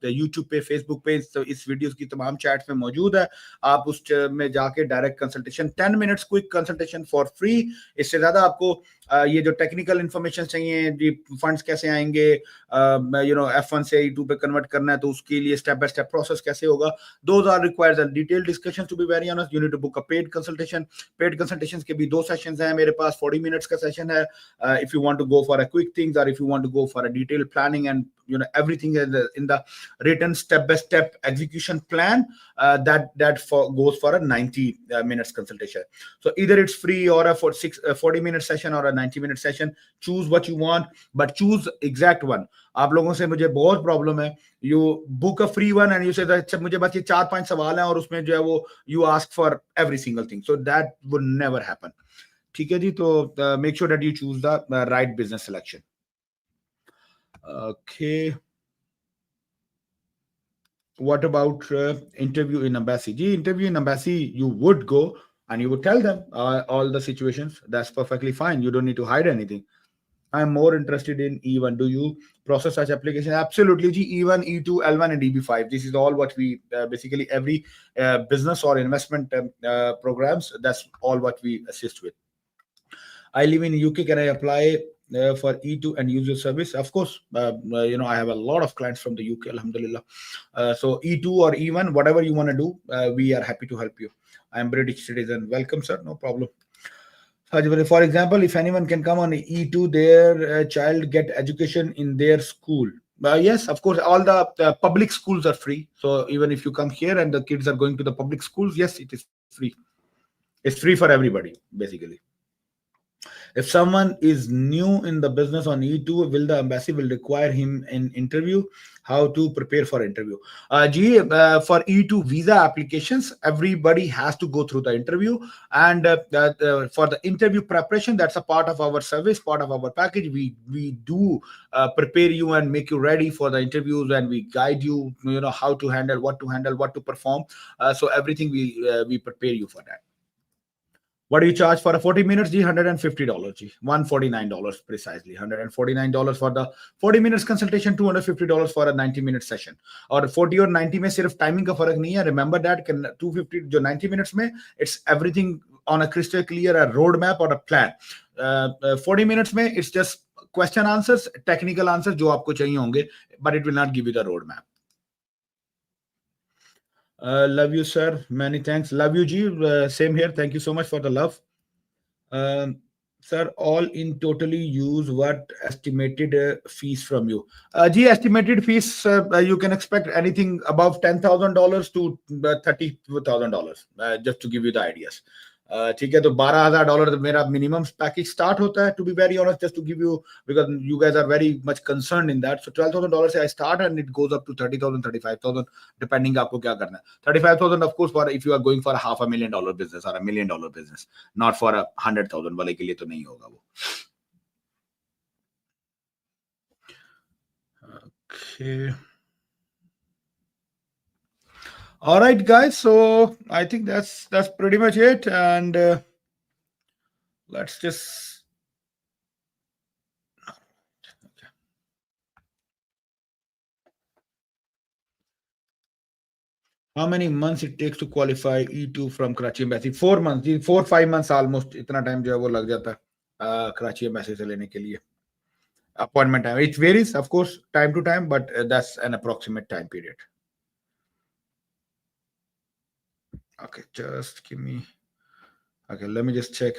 YouTube पे, Facebook पे इस वीडियोस की तमाम चैट्स में मौजूद है. आप उस में जाके direct consultation 10 minutes quick consultation for free. इससे ज्यादा आपको ये जो टेक्निकल इंफॉर्मेशन चाहिए, जी फंड्स कैसे आएंगे, F1 से E2 पे कन्वर्ट करना है तो उसके लिए स्टेप बाय स्टेप प्रोसेस कैसे होगा, those are required a detailed discussion. To be very honest, you need to book a paid consultation. Paid consultations के भी 2 सेशंस हैं मेरे पास. 40 मिनट्स का सेशन है. If you want to go for a quick things, or if you want to go for a detailed planning and everything in the written step by step execution plan, goes for a 90 minutes consultation. So either it's free or a 40-minute session or a 90-minute session. Choose what you want, but choose exact one. आप लोगों से मुझे बहुत problem है. You book a free one and you say that मुझे बस ये 4-5 सवाल हैं और उसमें जो है वो you ask for every single thing. So that would never happen. ठीक है जी. तो make sure that you choose the right business selection. Okay. What about interview in embassy? Ji, interview in embassy, you would go and you would tell them all the situations. That's perfectly fine. You don't need to hide anything. I'm more interested in E1. Do you process such application? Absolutely. E1, E2, L1, and EB5. This is all what we basically every business or investment programs. That's all what we assist with. I live in UK. Can I apply for E2 and use your service? Of course. I have a lot of clients from the UK. Alhamdulillah. So E2 or E1, whatever you want to do, we are happy to help you. I am British citizen. Welcome, sir. No problem. For example, if anyone can come on E2, their child get education in their school. Yes, of course, all the public schools are free. So even if you come here and the kids are going to the public schools, yes, it is free. It's free for everybody, basically. If someone is new in the business on E2, will the embassy will require him an interview? How to prepare for interview? For E2 visa applications, everybody has to go through the interview. And for the interview preparation, that's a part of our service, part of our package. We do prepare you and make you ready for the interviews, and we guide you, how to handle, what to perform. So everything we prepare you for that. What do you charge for a 40 minutes? Ji, $150. Ji, $149 precisely. $149 for the 40 minutes consultation, $250 for a 90-minute session. Or 40 or 90 में सिर्फ timing का फर्क नहीं है. Remember that 250 जो 90 minutes में, it's everything on a crystal clear, a roadmap or a plan. 40 minutes में it's just question answers, technical answers जो आपको चाहिए होंगे, but it will not give you the roadmap. Love you, sir. Many thanks. Love you, Ji. Same here. Thank you so much for the love. Sir, all in totally use what estimated fees from you? Ji, estimated fees, you can expect anything above $10,000 to $30,000, just to give you the ideas. ठीक है, तो $12,000 मेरा minimum package start होता है, to be very honest, just to give you, because you guys are very much concerned in that. So $12,000 से I start and it goes up to 30,000, 35,000, depending आपको क्या करना है. 35,000 of course for if you are going for $500,000 business और $1 million business, not for 100,000 वाले के लिए तो नहीं होगा वो. Okay. All right, guys. So I think that's pretty much it, and let's just. How many months it takes to qualify E2 from Karachi Embassy? 4 months, 4-5 months almost. इतना time जो है वो लग जाता है Karachi Embassy से लेने के लिए. Appointment time. It varies, of course, time to time, but that's an approximate time period. Okay, just give me. Okay, let me just check.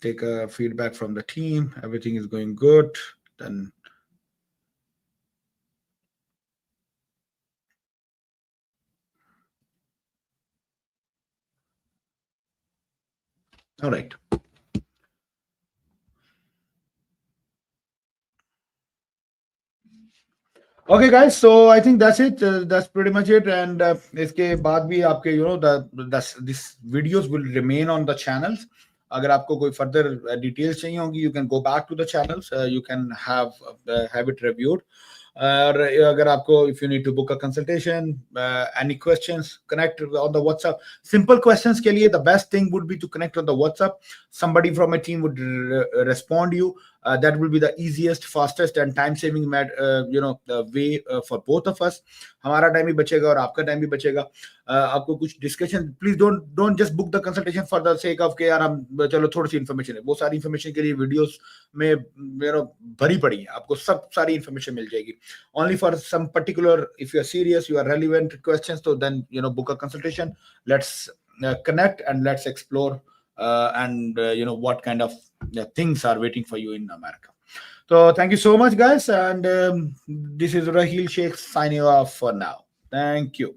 Take a feedback from the team. Everything is going good. Then. All right. Okay, guys. So I think that's it. That's pretty much it. And इसके बाद भी आपके this videos will remain on the channels. अगर आपको कोई further details चाहिए होंगी, you can go back to the channels. You can have it reviewed. और अगर आपको if you need to book a consultation, any questions, connect on the WhatsApp. Simple questions के लिए the best thing would be to connect on the WhatsApp. Somebody from a team would respond you. That will be the easiest, fastest and time-saving way for both of us. हमारा time भी बचेगा और आपका time भी बचेगा. आपको कुछ discussion, please don't just book the consultation for the sake of के यार हम चलो थोड़ी सी इन्फॉर्मेशन है. वो सारी इन्फॉर्मेशन के लिए वीडियोस में भरी पड़ी है, आपको सब सारी इन्फॉर्मेशन मिल जाएगी. Only for some particular, if you are serious, you are relevant questions, so then book a consultation. Let's connect and let's explore and what kind of things are waiting for you in America. So thank you so much, guys, and this is Raheel Sheikh signing off for now. Thank you.